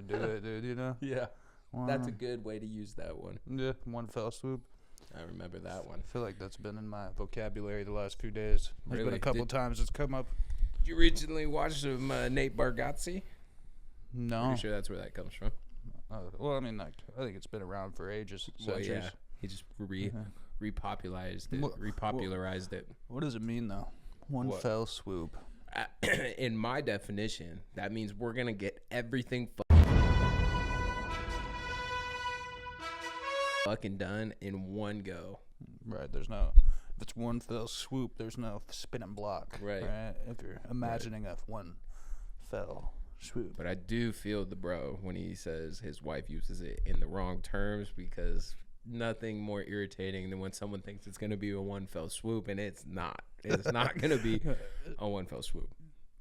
to do it, dude, you know? Yeah. That's a good way to use that one. Yeah, one fell swoop. I remember that one. I feel like that's been in my vocabulary the last few days. There's been a couple times it's come up. Did you recently watch some Nate Bargatze? No. Pretty sure that's where that comes from. Well, I mean, like, I think it's been around for ages. Well, centuries. yeah. He just repopularized it. What does it mean, though? One fell swoop. In my definition, that means we're going to get everything fucking done in one go. Right, there's no... If it's one fell swoop, there's no spinning block. Right. If you're imagining a one fell swoop. But I do feel the bro when he says his wife uses it in the wrong terms, because nothing more irritating than when someone thinks it's going to be a one fell swoop and it's not. It's not going to be a one fell swoop.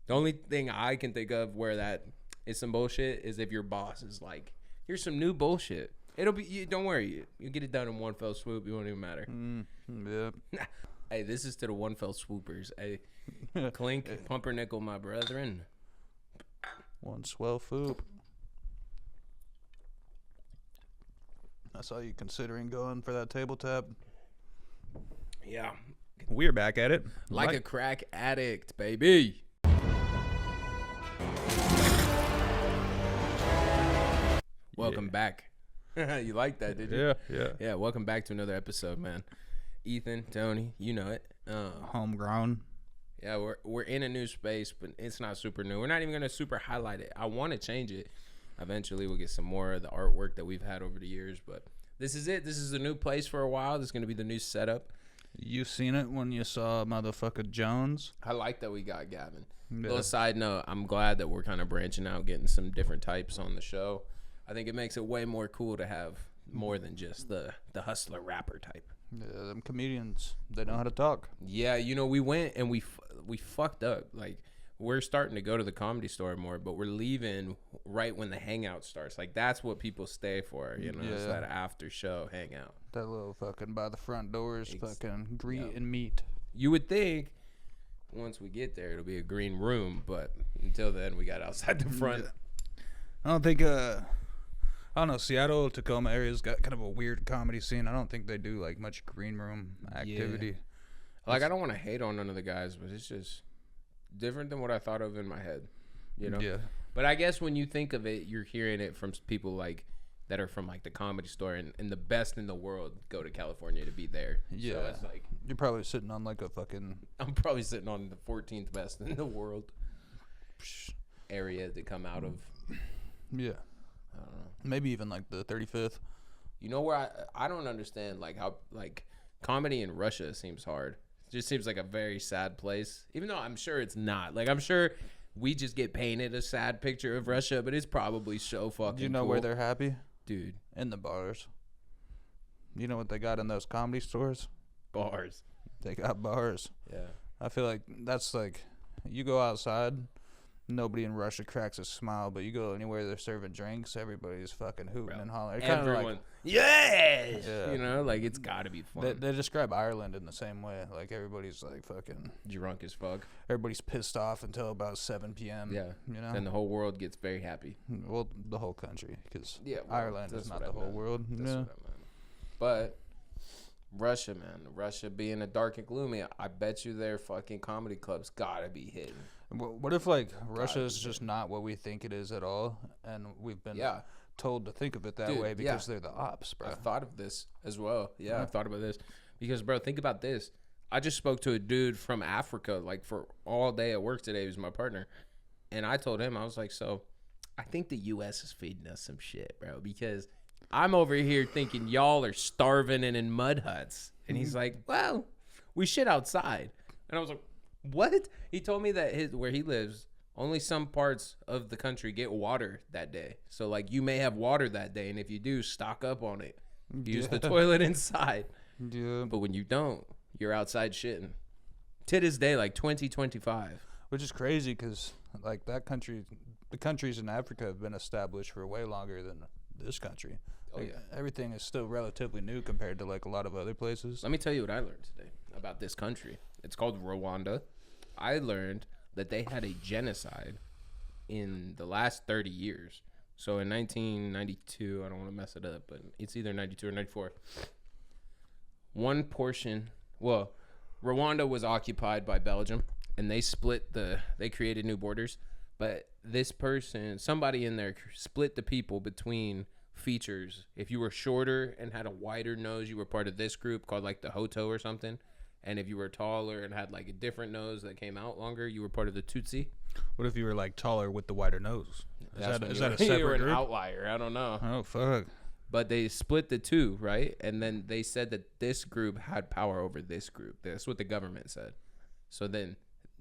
The only thing I can think of where that is some bullshit is if your boss is like, here's some new bullshit. It'll be, don't worry, you get it done in one fell swoop. It won't even matter. Yeah. Hey, this is to the one fell swoopers. Hey, clink, pumpernickel, my brethren. One swell swoop. I saw you considering going for that table tap. Yeah. We're back at it. Like a crack addict, baby. Welcome back. You like that, did you? Yeah, welcome back to another episode, man. Ethan, Tony, you know it. HomeGrown. Yeah, we're in a new space, but it's not super new. We're not even going to super highlight it. I want to change it. Eventually, we'll get some more of the artwork that we've had over the years, but this is it. This is a new place for a while. This is going to be the new setup. You seen it when you saw motherfucker Jones? I like that we got Gavin. Yeah. Little side note, I'm glad that we're kind of branching out, getting some different types on the show. I think it makes it way more cool to have more than just the hustler rapper type. Yeah, them comedians, they know how to talk. Yeah, you know, we went and we fucked up. Like, we're starting to go to the Comedy Store more, but we're leaving right when the hangout starts. Like, that's what people stay for, you know, it's that after show hangout. That little fucking by the front doors, fucking greet and meet. You would think once we get there, it'll be a green room, but until then, we got outside the front. I don't think, I don't know, Seattle, Tacoma area's got kind of a weird comedy scene. I don't think they do, like, much green room activity. Yeah. Like, I don't want to hate on none of the guys, but it's just different than what I thought of in my head, you know? Yeah. But I guess when you think of it, you're hearing it from people, like, that are from, like, the Comedy Store, and the best in the world go to California to be there. Yeah. So it's like, you're probably sitting on, like, a fucking... I'm probably sitting on the 14th best in the world area to come out of. Yeah. I don't know. Maybe even like the 35th. You know where I don't understand, like, how, like, comedy in Russia seems hard. It just seems like a very sad place, even though I'm sure it's not. Like, I'm sure we just get painted a sad picture of Russia, but it's probably so fucking Do you know cool. where they're happy? Dude. In the bars. You know what they got in those comedy stores? Bars. They got bars. Yeah. I feel like that's like, you go outside, nobody in Russia cracks a smile, but you go anywhere they're serving drinks, everybody's fucking hooting and hollering. Everyone. Like, yes! Yeah. You know, like, it's got to be fun. They describe Ireland in the same way. Like, everybody's like fucking... Drunk as fuck. Everybody's pissed off until about 7 p.m. Yeah. You know? Then the whole world gets very happy. Well, the whole country, because Ireland is not what the whole world. That's what I meant. But Russia, man. Russia being a dark and gloomy, I bet you their fucking comedy clubs gotta be hidden. What if, like, Russia is just not what we think it is at all, and we've been told to think of it that way because they're the ops, bro? I've thought of this as well. Yeah, I've thought about this. Because, bro, think about this. I just spoke to a dude from Africa, like, for all day at work today. He was my partner. And I told him, I was like, so I think the U.S. is feeding us some shit, bro, because I'm over here thinking y'all are starving and in mud huts. And he's like, well, we shit outside. And I was like, what? He told me that where he lives, only some parts of the country get water that day. So, like, you may have water that day, and if you do, stock up on it. Use the toilet inside. Yeah. But when you don't, you're outside shitting. To this day, like 2025. Which is crazy because, like, that country, the countries in Africa have been established for way longer than this country. Oh, like, yeah. Everything is still relatively new compared to, like, a lot of other places. Let me tell you what I learned today about this country. It's called Rwanda. I learned that they had a genocide in the last 30 years. So in 1992, I don't want to mess it up, but it's either 92 or 94. One portion, well, Rwanda was occupied by Belgium, and they created new borders. But this person, somebody in there split the people between features. If you were shorter and had a wider nose, you were part of this group called like the Hutu or something. And if you were taller and had like a different nose that came out longer, you were part of the Tutsi. What if you were like taller with the wider nose? Is that a separate you were an group? outlier. I don't know. Oh, fuck. But they split the two, right? And then they said that this group had power over this group. That's what the government said. So then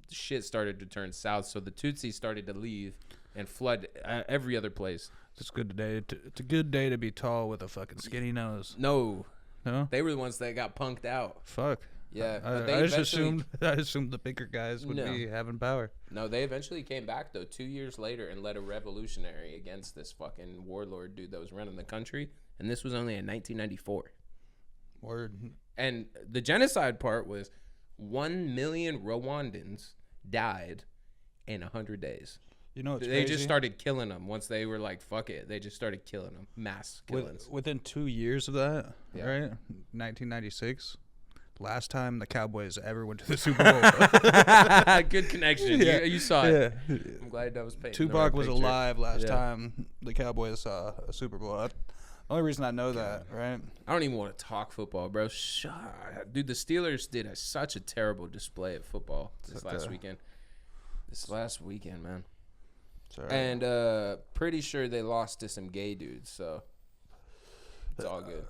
shit started to turn south. So the Tutsis started to leave and flood every other place. It's a good day to be tall with a fucking skinny nose. No. No? They were the ones that got punked out. Fuck. Yeah. I just assumed the bigger guys would be having power. No, they eventually came back, though, 2 years later and led a revolutionary against this fucking warlord dude that was running the country. And this was only in 1994. Word. And the genocide part was 1 million Rwandans died in 100 days. You know, they just started killing them once they were like, fuck it. They just started killing them. Mass killings. Within 2 years of that, right? 1996. Last time the Cowboys ever went to the Super Bowl. Good connection. Yeah. You saw it. Yeah. I'm glad that was paid. Tupac was alive last time the Cowboys saw a Super Bowl. The only reason I know that, right? I don't even want to talk football, bro. Dude, the Steelers did such a terrible display of football this last weekend. This last weekend, man. Sorry. And pretty sure they lost to some gay dudes, so it's all good.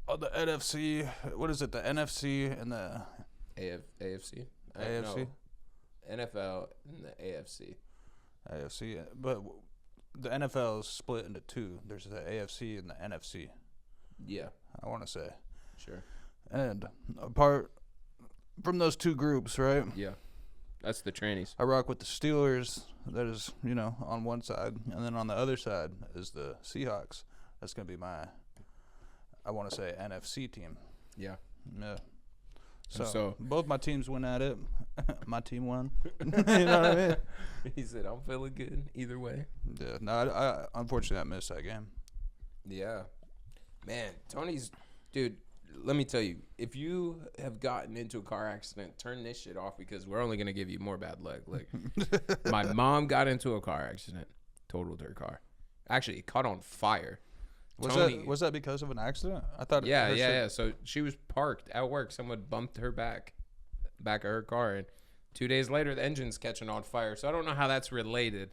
The NFC, what is it? The NFC and the AFC? AFC? No, NFL and the AFC. AFC, but the NFL is split into two. There's the AFC and the NFC. Yeah. I want to say. Sure. And apart from those two groups, right? Yeah. That's the trannies. I rock with the Steelers. That is, on one side. And then on the other side is the Seahawks. That's going to be my, I want to say, NFC team. Yeah. Yeah. So both my teams went at it. My team won. You know what I mean? He said, I'm feeling good either way. Yeah. No, I unfortunately, I missed that game. Yeah. Man, Tony's, dude, let me tell you, if you have gotten into a car accident, turn this shit off because we're only going to give you more bad luck. Like, my mom got into a car accident, totaled her car. Actually, it caught on fire. Was that because of an accident? I thought. Yeah. So she was parked at work. Someone bumped her back of her car, and 2 days later, the engine's catching on fire. So I don't know how that's related,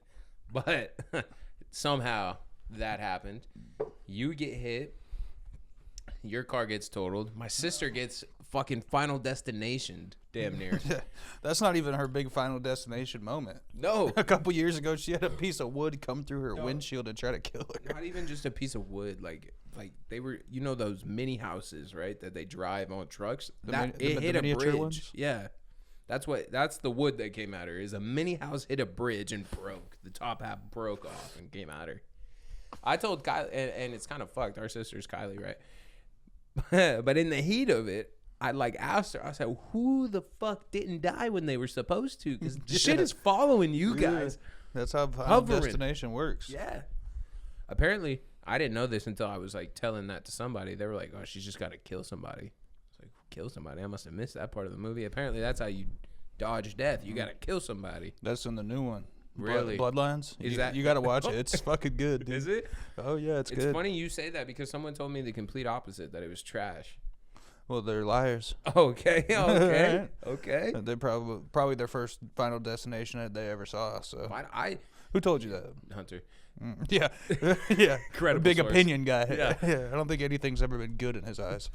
but somehow that happened. You get hit. Your car gets totaled. My sister gets fucking Final Destination, damn near. That's not even her big Final Destination moment. No. A couple years ago, she had a piece of wood come through her windshield and try to kill her. Not even just a piece of wood. Like they were, those mini houses, right? That they drive on trucks. It hit a bridge. Ones? Yeah. That's the wood that came at her. Is a mini house hit a bridge and broke. The top half broke off and came at her. I told Kylie, and it's kind of fucked. Our sister's Kylie, right? But in the heat of it, I asked her. I said, "Who the fuck didn't die when they were supposed to? Because shit is following you guys." That's how Final Destination works. Yeah. Apparently, I didn't know this until I was telling that to somebody. They were like, "Oh, she's just got to kill somebody." I was like, "Kill somebody?" I must have missed that part of the movie. Apparently, that's how you dodge death. You got to kill somebody. That's in the new one. Really? Bloodlines? You got to watch it. It's fucking good, dude. Is it? Oh, yeah, it's good. It's funny you say that because someone told me the complete opposite, that it was trash. Well, they're liars. Okay. Okay. They're probably their first Final Destination that they ever saw. So who told you that? Hunter. Yeah. Yeah. Incredible big source. Opinion guy. Yeah. I don't think anything's ever been good in his eyes.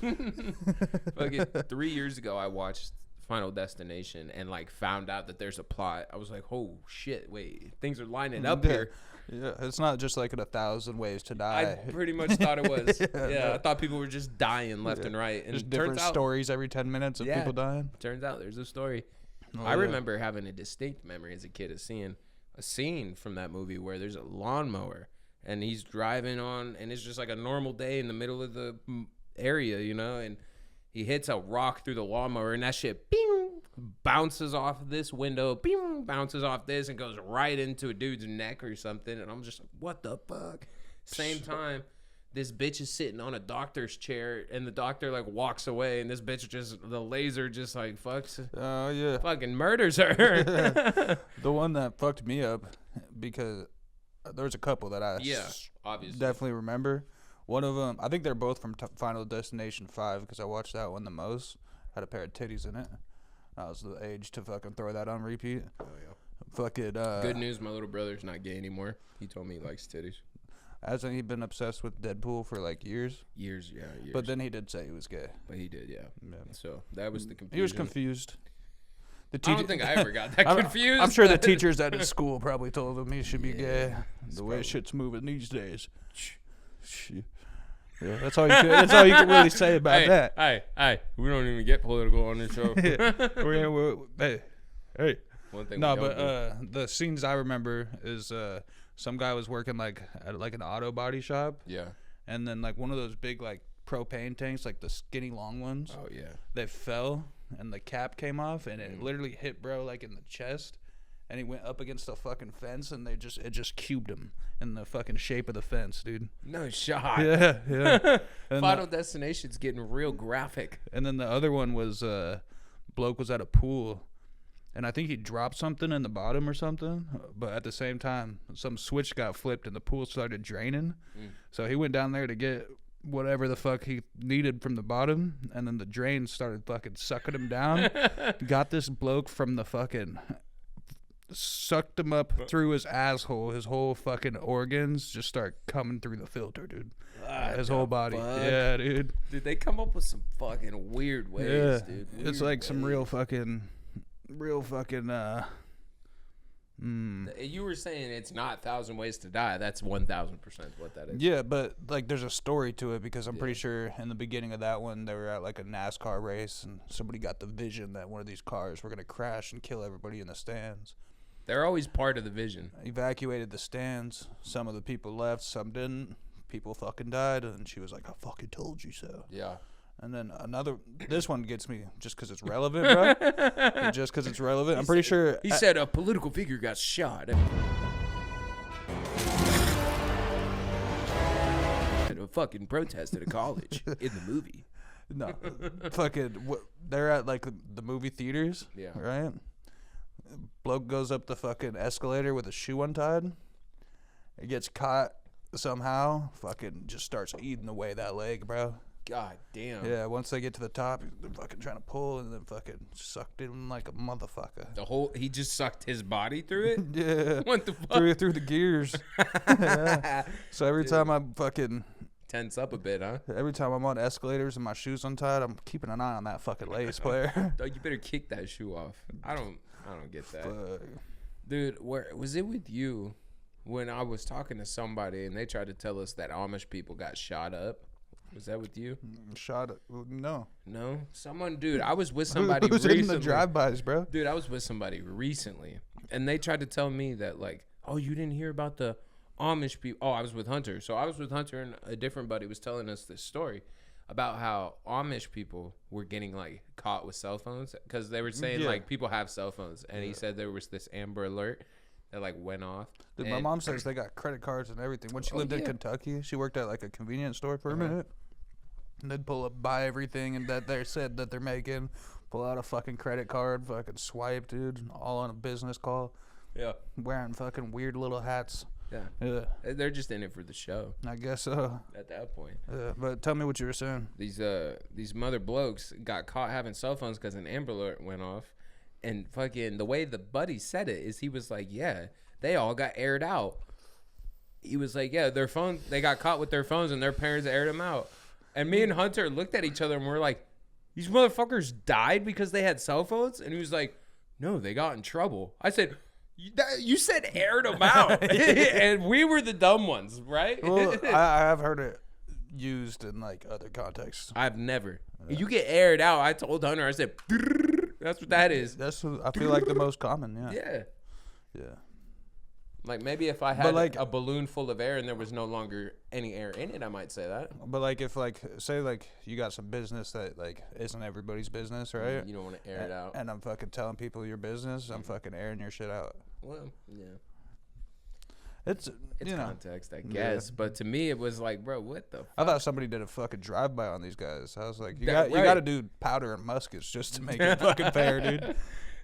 Fucking 3 years ago, I watched Final Destination and found out that there's a plot. I was like, oh shit, wait, things are lining up here. Yeah, it's not just in 1,000 Ways to Die. I pretty much thought it was. I thought people were just dying left and right. And just different stories every 10 minutes of people dying. Turns out there's a story. I remember having a distinct memory as a kid of seeing a scene from that movie where there's a lawnmower and he's driving on, and it's just like a normal day in the middle of the area, and he hits a rock through the lawnmower, and that shit bounces off this window, bounces off this, and goes right into a dude's neck or something. And I'm just like, what the fuck? Same time, this bitch is sitting on a doctor's chair, and the doctor like walks away, and this bitch the laser just like fucks. Oh yeah. Fucking murders her. The one that fucked me up because there was a couple that I obviously definitely remember. One of them, I think they're both from Final Destination 5 because I watched that one the most. Had a pair of titties in it. I was the age to fucking throw that on repeat. Oh yeah. Fucking. Good news, my little brother's not gay anymore. He told me he likes titties. Hasn't he been obsessed with Deadpool for like years? Years. But then he did say he was gay. But he did, yeah. So that was the confusion. He was confused. I don't think I ever got that confused. I'm sure the teachers at his school probably told him he should be gay. The way shit's moving these days. Yeah, that's all you can really say about that. Hey, we don't even get political on this show. Hey. One thing. No, but the scenes I remember is some guy was working like at like an auto body shop. Yeah. And then like one of those big like propane tanks, like the skinny long ones. Oh yeah. They fell and the cap came off and it literally hit bro like in the chest. And he went up against the fucking fence, and it just cubed him in the fucking shape of the fence, dude. No shot. Yeah. Final Destination's getting real graphic. And then the other one was bloke was at a pool, and I think he dropped something in the bottom or something. But at the same time, some switch got flipped, and the pool started draining. So he went down there to get whatever the fuck he needed from the bottom, and then the drain started fucking sucking him down. Got this bloke from the fucking... sucked him up through his asshole. His whole fucking organs just start coming through the filter, dude. His whole body. Fuck? Yeah, dude. Dude, they come up with some fucking weird ways, dude. It's like some real fucking You were saying it's not 1,000 Ways to Die. That's 1,000% what that is. Yeah, but like there's a story to it because I'm pretty sure in the beginning of that one they were at like a NASCAR race and somebody got the vision that one of these cars were gonna crash and kill everybody in the stands. They're always part of the vision. Evacuated the stands. Some of the people left, some didn't. People fucking died, and she was like, "I fucking told you so." Yeah. And then this one gets me just because it's relevant, bro. Just because it's relevant. I'm pretty sure. He said a political figure got shot. At a fucking protest at a college in the movie. No. Fucking, they're at like the movie theaters. Yeah. Right? Bloke goes up the fucking escalator with a shoe untied. He gets caught somehow. Fucking just starts eating away that leg, bro. God damn. Yeah, once they get to the top, they're fucking trying to pull and then fucking sucked in like a motherfucker. He just sucked his body through it? Yeah. What the fuck? Through the gears. Yeah. So every time I'm fucking... tense up a bit, huh? Every time I'm on escalators and my shoe's untied, I'm keeping an eye on that fucking lace player. You better kick that shoe off. I don't get that. Dude, where was it with you when I was talking to somebody and they tried to tell us that Amish people got shot up? Was that with you? No. No? Someone, dude, I was with somebody Who's recently. in the drive-bys, bro? Dude, I was with somebody recently, and they tried to tell me that, like, oh, you didn't hear about the Amish people. Oh, I was with Hunter. So I was with Hunter, and a different buddy was telling us this story about how Amish people were getting, like, caught with cell phones. Because they were saying, like, people have cell phones. And he said there was this Amber Alert that, like, went off. Dude, my mom says they got credit cards and everything. When she lived in Kentucky, she worked at, like, a convenience store for a minute. And they'd pull up, buy everything and that they said that they're making, pull out a fucking credit card, fucking swipe, dude, all on a business call. Yeah. Wearing fucking weird little hats. Yeah. They're just in it for the show. I guess so. At that point. But tell me what you were saying. These mother blokes got caught having cell phones because an Amber Alert went off. And fucking the way the buddy said it is he was like, yeah, they all got aired out. He was like, yeah, their phone, they got caught with their phones and their parents aired them out. And me and Hunter looked at each other and we're like, these motherfuckers died because they had cell phones? And he was like, no, they got in trouble. I said, you said aired them out. And we were the dumb ones, right? Well, I have heard it used in like other contexts. I've never. You get aired out. I told Hunter, I said, that's what that is. That's I feel like the most common, yeah. Yeah. Like maybe if I had like a balloon full of air and there was no longer any air in it, I might say that. But like if like say like you got some business that like isn't everybody's business, right? You don't want to air it out. And I'm fucking telling people your business, I'm fucking airing your shit out. Well, yeah. It's context, I guess. Yeah. But to me, it was like, bro, what the fuck? I thought somebody did a fucking drive-by on these guys. I was like, you got to do powder and muskets just to make it fucking fair, dude.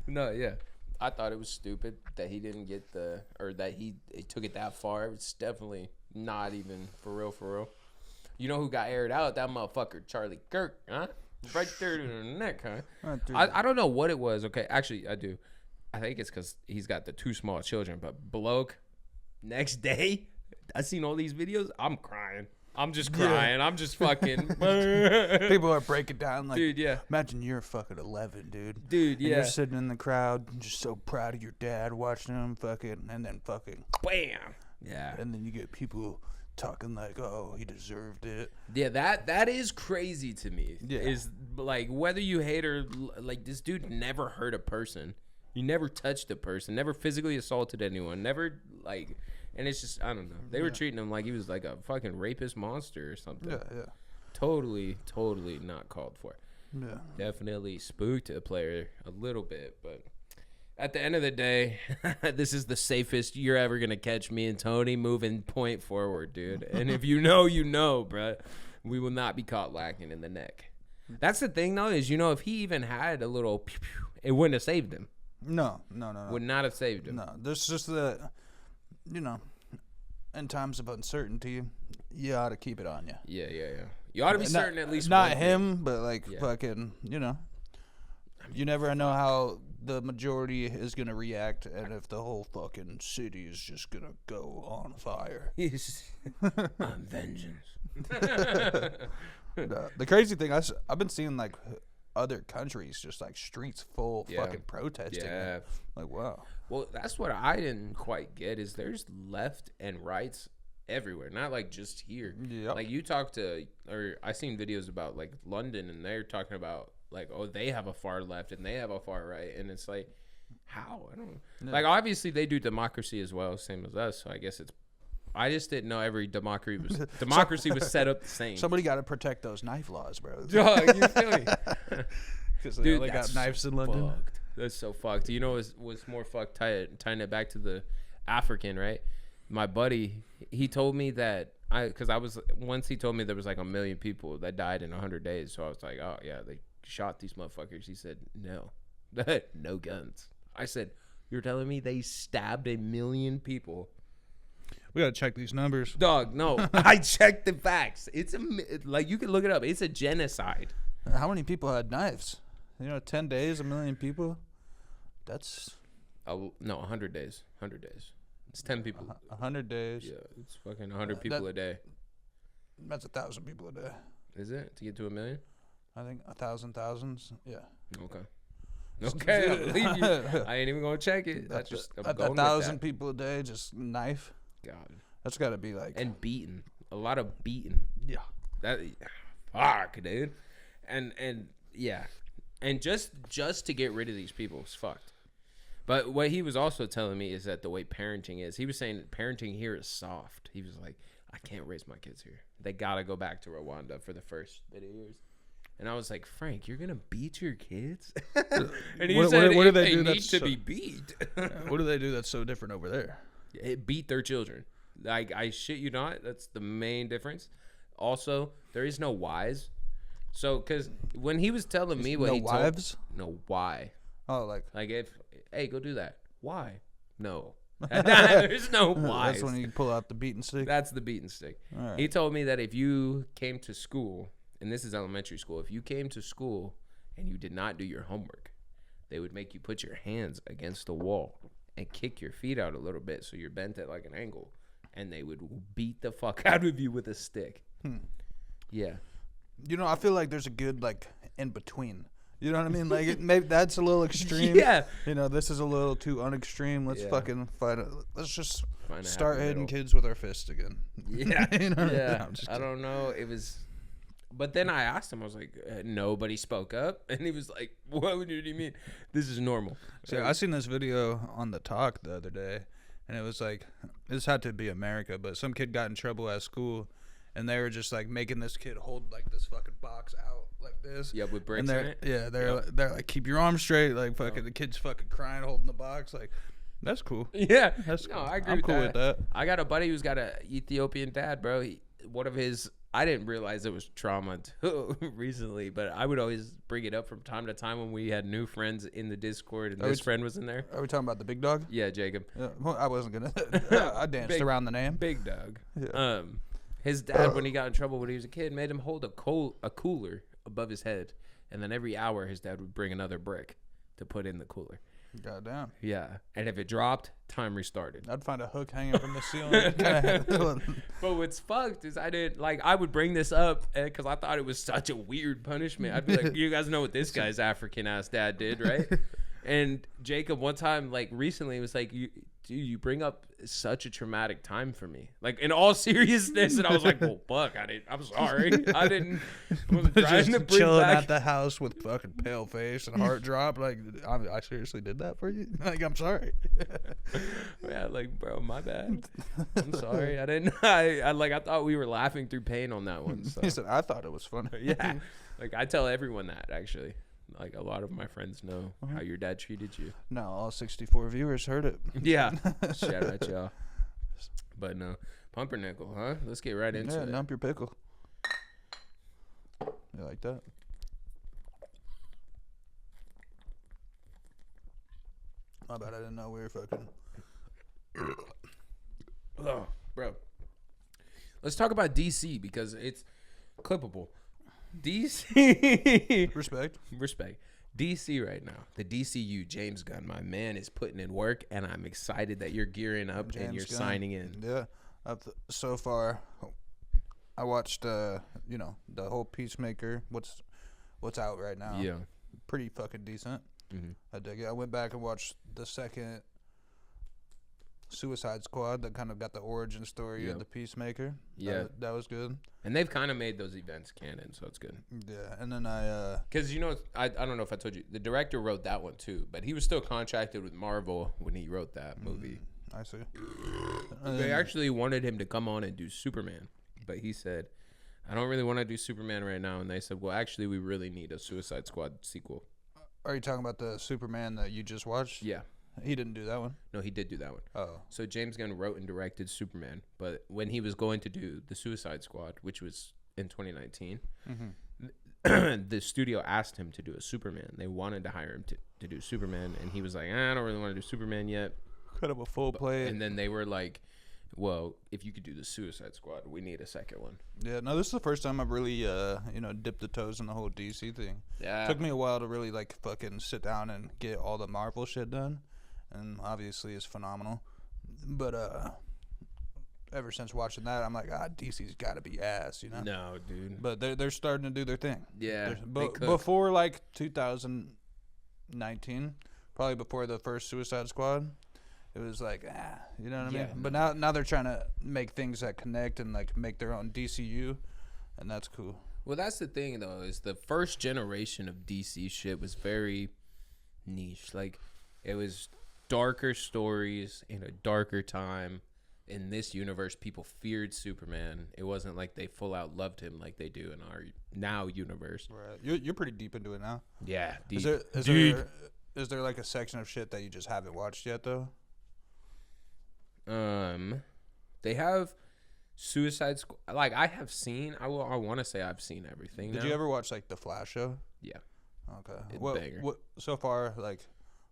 No, yeah. I thought it was stupid that he didn't get that he took it that far. It's definitely not even for real. You know who got aired out? That motherfucker, Charlie Kirk, huh? Right there in the neck, huh? I don't know what it was. Okay, actually, I do. I think it's because he's got the 2 small children. But bloke, next day, I seen all these videos. I'm crying. I'm just crying. Yeah. I'm just fucking. People are breaking down like, dude, yeah. Imagine you're fucking 11, dude. Dude, yeah. And you're sitting in the crowd, just so proud of your dad, watching him fucking, and then fucking. Bam. Yeah. And then you get people talking like, oh, he deserved it. Yeah, that is crazy to me. Yeah. Is like, whether you hate or like, this dude never hurt a person. He never touched a person, never physically assaulted anyone, never like, and it's just, I don't know. They were treating him like he was like a fucking rapist monster or something. Yeah. Totally not called for. Yeah. Definitely spooked a player a little bit, but at the end of the day, this is the safest you're ever going to catch me and Tony moving point forward, dude. And if you know, bro, we will not be caught lacking in the neck. That's the thing, though, is, if he even had a little pew, pew, it wouldn't have saved him. No. Would not have saved him. No, there's just the, in times of uncertainty, you ought to keep it on you. Yeah. You ought to be certain at least. Not him, but like fucking, you never know how the majority is going to react, and if the whole fucking city is just going to go on fire. On vengeance. The crazy thing, I've been seeing like other countries just like streets full fucking protesting. Yeah. Like, wow. Well, that's what I didn't quite get, is there's left and rights everywhere, not like just here. Yep. Like I seen videos about like London, and they're talking about like, oh, they have a far left and they have a far right, and it's like, how? I don't know. Yeah. Like, obviously they do democracy as well, same as us, so I guess I just didn't know every democracy was set up the same. Somebody got to protect those knife laws, bro. Dog, you feel me? Because they only got knives in London. Fucked. That's so fucked. You know what's more fucked? Tying it back to the African, right? My buddy, he told me that once he told me there was like 1 million people that died in 100 days. So I was like, oh yeah, they shot these motherfuckers. He said, no, no guns. I said, you're telling me they stabbed 1 million people? We gotta check these numbers, dog. No, I checked the facts. It's like, you can look it up. It's a genocide. How many people had knives? 10 days, 1 million people. That's 100 days. 100 days. It's 10 people. 100 days. Yeah, it's fucking 100 people a day. That's 1,000 people a day. Is it to get to 1 million? I think 1,000 thousands. Yeah. Okay, I believe you. I ain't even gonna check it. That's just 1,000 people a day, just knife. God, that's got to be like, and beaten. A lot of beaten. Yeah. That fuck, dude. And yeah, and just to get rid of these people is fucked. But what he was also telling me is that the way parenting is, he was saying that parenting here is soft. He was like, I can't raise my kids here. They gotta go back to Rwanda for the first bit of years. And I was like, Frank, you're gonna beat your kids? And he said, what do they do need to be beat? What do they do that's so different over there? It beat their children. Like, I shit you not. That's the main difference. Also, there is no whys. So, because when he was telling me what he told, wives? No, why? Oh, like if, hey, go do that. Why? No. There's no why. That's when you pull out the beaten stick? That's the beaten stick. Right. He told me that if you came to school, and this is elementary school, if you came to school and you did not do your homework, they would make you put your hands against the wall and kick your feet out a little bit so you're bent at like an angle, and they would beat the fuck out of you with a stick. Yeah. I feel like there's a good like in between. You know what I mean? Like, maybe that's a little extreme. Yeah. This is a little too unextreme. Let's fucking find it. Let's just start hitting kids with our fists again. Yeah. Yeah. I don't know. It was, but then I asked him. I was like, nobody spoke up, and he was like, "What do you mean? This is normal." So I seen this video on the talk the other day, and it was like, this had to be America, but some kid got in trouble at school. And they were just like making this kid hold like this fucking box out like this. Yeah, with bricks in it. Yeah, they're like, keep your arms straight. Like fucking the kid's fucking crying, holding the box. Like, That's cool. Yeah. That's No, I agree I'm with cool that. with that. I got a buddy who's got an Ethiopian dad, bro. One of his, I didn't realize it was trauma until recently, but I would always bring it up from time to time when we had new friends in the Discord and this friend was in there. Are we talking about the big dog? Yeah, Jacob. Yeah, well, I wasn't gonna. I danced around the name. Big dog. Yeah. His dad, when he got in trouble when he was a kid, made him hold a cooler above his head, and then every hour his dad would bring another brick to put in the cooler. Goddamn. Yeah, and if it dropped, time restarted. I'd find a hook hanging from the ceiling. But what's fucked is I would bring this up because I thought it was such a weird punishment. I'd be like, you guys know what this guy's African ass dad did, right? And Jacob one time, like recently, was like, you bring up such a traumatic time for me, like in all seriousness. And I was like, well, fuck, I'm sorry. I wasn't trying to bring chilling back. at the house with fucking pale face and heart drop. Like, I seriously did that for you? Like, I'm sorry. Yeah, like, bro, my bad. I'm sorry. I didn't. I thought we were laughing through pain on that one. So. He said, I thought it was funny. Yeah, like I tell everyone that actually. Like a lot of my friends know how your dad treated you. No, all 64 viewers heard it. Yeah. Shout out y'all. But no. Pumpernickel, huh? Let's get right into it. Yeah, nump your pickle. You like that? My bad, I didn't know we were fucking. Oh, bro. Let's talk about DC because it's clippable. DC. Respect. DC right now. The DCU, James Gunn, my man, is putting in work, and I'm excited that you're gearing up and you're signing in. Yeah. So far, I watched, the whole Peacemaker. What's out right now? Yeah. Pretty fucking decent. Mm-hmm. I dig it. I went back and watched the second Suicide Squad that kind of got the origin story of the Peacemaker. Yeah. That was good. And they've kind of made those events canon, so it's good. Yeah, and then because I don't know if I told you, the director wrote that one too, but he was still contracted with Marvel when he wrote that movie. I see. They actually wanted him to come on and do Superman, but he said, I don't really want to do Superman right now. And they said, well, actually, we really need a Suicide Squad sequel. Are you talking about the Superman that you just watched? Yeah. He didn't do that one? No, he did do that one. Oh. So James Gunn wrote and directed Superman, but when he was going to do the Suicide Squad, which was in 2019, the studio asked him to do a Superman. They wanted to hire him to do Superman, and he was like, I don't really want to do Superman yet. Kind of a full play. And then they were like, well, if you could do the Suicide Squad, we need a second one. Yeah, no, this is the first time I've really, dipped the toes in the whole DC thing. Yeah. It took me a while to really, fucking sit down and get all the Marvel shit done. And obviously it's phenomenal. But, ever since watching that, I'm like, DC's got to be ass, you know? No, dude. But they're starting to do their thing. Yeah. Before, 2019, probably before the first Suicide Squad, it was like, you know what I mean? But now they're trying to make things that connect and, make their own DCU, and that's cool. Well, that's the thing, though, is the first generation of DC shit was very niche. Like, it was darker stories in a darker time. In this universe, people feared Superman. It wasn't like they full out loved him like they do in our now universe. Right. You're pretty deep into it now. Yeah, deep. Is there a section of shit that you just haven't watched yet though? They have Suicide Squad. Like I have seen. I want to say I've seen everything. Did you ever watch the Flash show? Yeah. Okay. Banger. What so far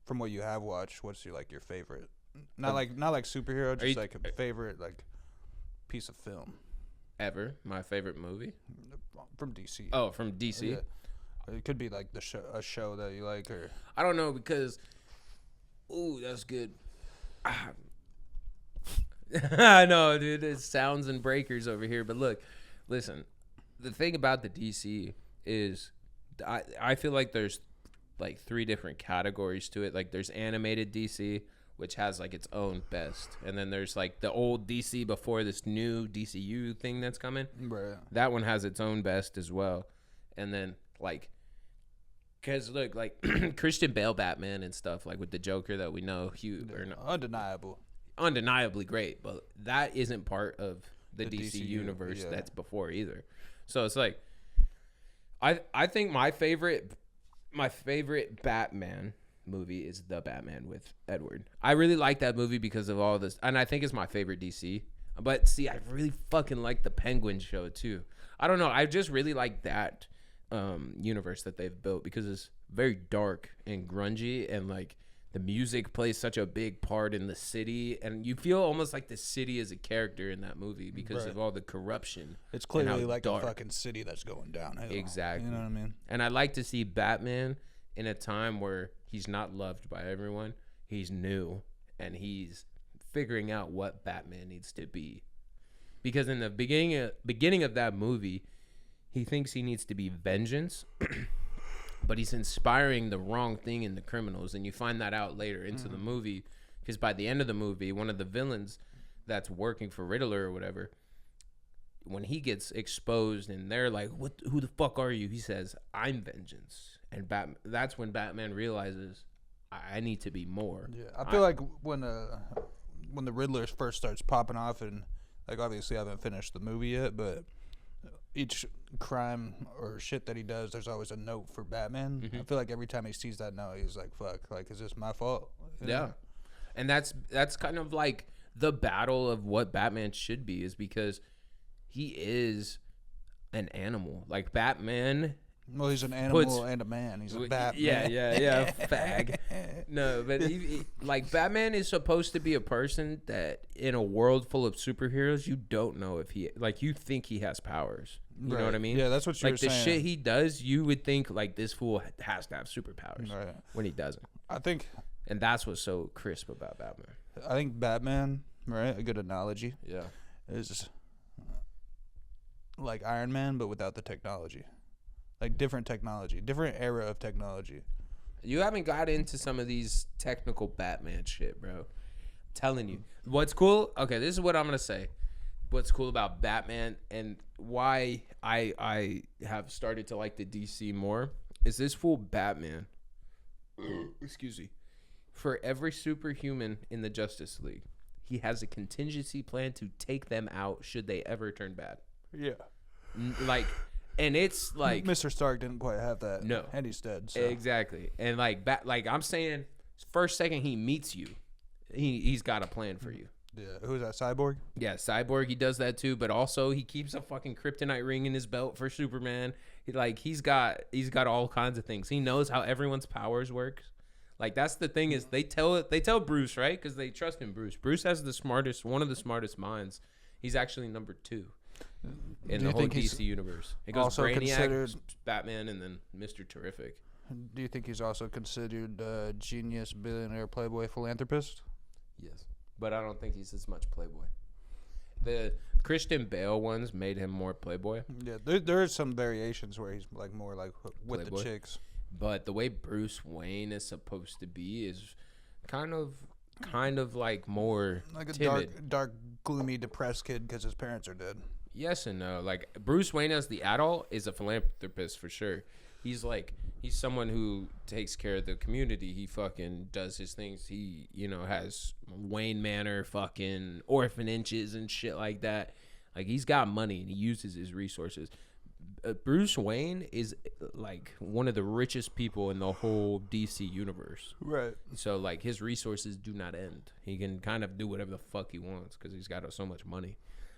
from what you have watched? What's your favorite? Not like superhero, just a favorite piece of film. Ever my favorite movie from DC. Oh, from DC. Yeah. It could be a show that you like, or I don't know because. Ooh, that's good. I know, dude. It's sounds and breakers over here, but listen. The thing about the DC is, I feel like there's 3 different categories to it. Like there's animated DC, which has its own best, and then there's the old DC before this new DCU thing that's coming. Right. That one has its own best as well, and then because Christian Bale Batman and stuff with the Joker that we know, undeniably great, but that isn't part of the DC universe that's before either. So it's I think my favorite Batman movie is The Batman with Edward. I really like that movie because of all this, and I think it's my favorite DC. But see, I really fucking like the Penguin show too. I don't know. I just really like that universe that they've built because it's very dark and grungy, and like the music plays such a big part in the city, and you feel almost like the city is a character in that movie because of all the corruption. It's clearly like dark. A fucking city that's going downhill. Exactly. You know what I mean? And I like to see Batman in a time where he's not loved by everyone. He's new, and he's figuring out what Batman needs to be. Because in the beginning of that movie, he thinks he needs to be vengeance, but he's inspiring the wrong thing in the criminals, and you find that out later into the movie. Because by the end of the movie, one of the villains that's working for Riddler or whatever, when he gets exposed and they're like, who the fuck are you? He says, I'm vengeance. And that's when Batman realizes, I need to be more. Yeah, I feel like when the Riddler first starts popping off, and like obviously I haven't finished the movie yet, but each crime or shit that he does, there's always a note for Batman. I feel like every time he sees that note, he's like, fuck, like, is this my fault? You know? Yeah. And that's kind of like the battle of what Batman should be, is because he is an animal. Like Batman. Well, he's an animal and a man. He's a Batman. Yeah, fag. No, but he, like Batman is supposed to be a person that in a world full of superheroes, you don't know if he, like, you think he has powers. You know what I mean? Yeah, that's what you were saying. Like the shit he does, you would think like this fool has to have superpowers, right, when he doesn't. I think, and that's what's so crisp about Batman. I think Batman, right? A good analogy. Yeah. Is like Iron Man, but without the technology. Like different technology, different era of technology. You haven't got into some of these technical Batman shit, bro. I'm telling you. What's cool? Okay, this is what I'm going to say. What's cool about Batman and why I have started to like the DC more is this fool Batman. Excuse me. For every superhuman in the Justice League, he has a contingency plan to take them out should they ever turn bad. Yeah. Like... And it's like Mr. Stark didn't quite have that. No, and he's dead. So. Exactly. And like I'm saying, first second he meets you, he's got a plan for you. Yeah. Who's that? Cyborg? Yeah, Cyborg. He does that too, but also he keeps a fucking kryptonite ring in his belt for Superman. He's got all kinds of things. He knows how everyone's powers work. Like that's the thing is they tell Bruce, right? Because they trust in Bruce. Bruce has one of the smartest minds. He's actually number 2. In the whole DC universe. It goes Brainiac, Batman, and then Mr. Terrific. Do you think he's also considered a genius, billionaire, playboy, philanthropist? Yes. But I don't think he's as much playboy. The Christian Bale ones made him more playboy. Yeah, there are some variations where he's like more like with playboy. The chicks. But the way Bruce Wayne is supposed to be is kind of like more like a timid. dark, gloomy, depressed kid because his parents are dead. Yes and no. Like Bruce Wayne as the adult is a philanthropist for sure. He's someone who takes care of the community. He fucking does his things. He, has Wayne Manor fucking orphanages and shit like that. Like he's got money and he uses his resources. Bruce Wayne is like one of the richest people in the whole DC universe. Right. So like his resources do not end. He can kind of do whatever the fuck he wants because he's got so much money.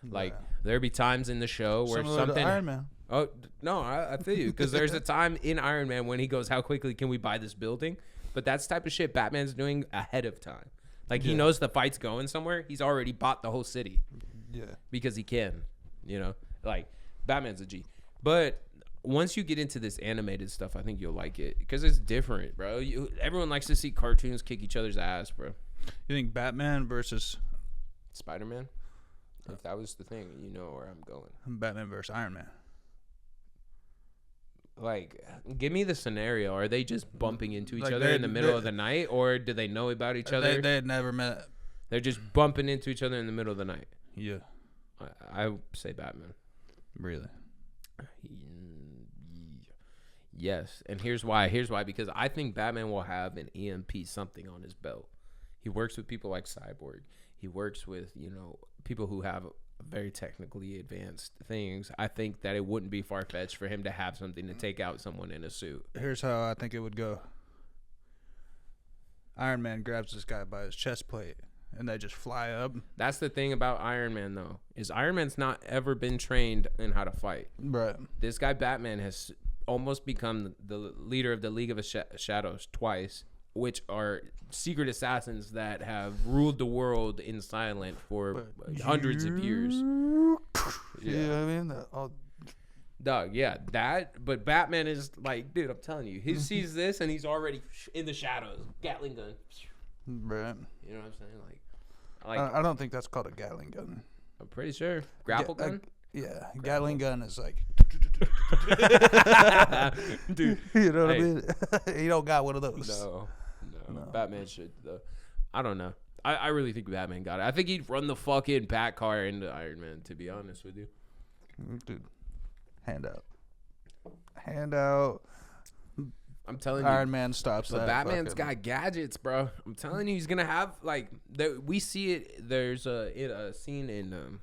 Like there be times in the show where something. Iron Man. Oh no, I feel you because there's a time in Iron Man when he goes, "How quickly can we buy this building?" But that's the type of shit Batman's doing ahead of time. Like he knows the fight's going somewhere. He's already bought the whole city. Yeah. Because he can, like Batman's a G. But once you get into this animated stuff, I think you'll like it because it's different, bro. Everyone likes to see cartoons kick each other's ass, bro. You think Batman versus Spider-Man? If that was the thing, you know where I'm going. Batman versus Iron Man. Like, give me the scenario. Are they just bumping into each other in the middle of the night, or do they know about each other? They had never met. They're just bumping into each other in the middle of the night. Yeah. I say Batman. Really? Yes. And here's why. Because I think Batman will have an EMP something on his belt. He works with people like Cyborg. He works with, people who have very technically advanced things. I think that it wouldn't be far-fetched for him to have something to take out someone in a suit. Here's how I think it would go. Iron Man grabs this guy by his chest plate, and they just fly up. That's the thing about Iron Man, though, is Iron Man's not ever been trained in how to fight. Right. This guy, Batman, has almost become the leader of the League of Shadows twice, which are secret assassins that have ruled the world in silence for hundreds of years. Yeah, I mean, Dog, yeah, that. But Batman is like, dude, I'm telling you, he sees this and he's already in the shadows, Gatling gun. right. You know what I'm saying? Like I don't think that's called a Gatling gun. I'm pretty sure grapple gun. Yeah, Gatling gun is like, Dude, you know what I mean? You don't got one of those. No. Batman should though. I don't know. I really think Batman got it. I think he'd run the fucking Bat car into Iron Man, to be honest with you. Dude, hand out. I'm telling you, Iron Man stops but that. Batman's got gadgets, bro. I'm telling you, he's gonna have like we see it. There's a scene in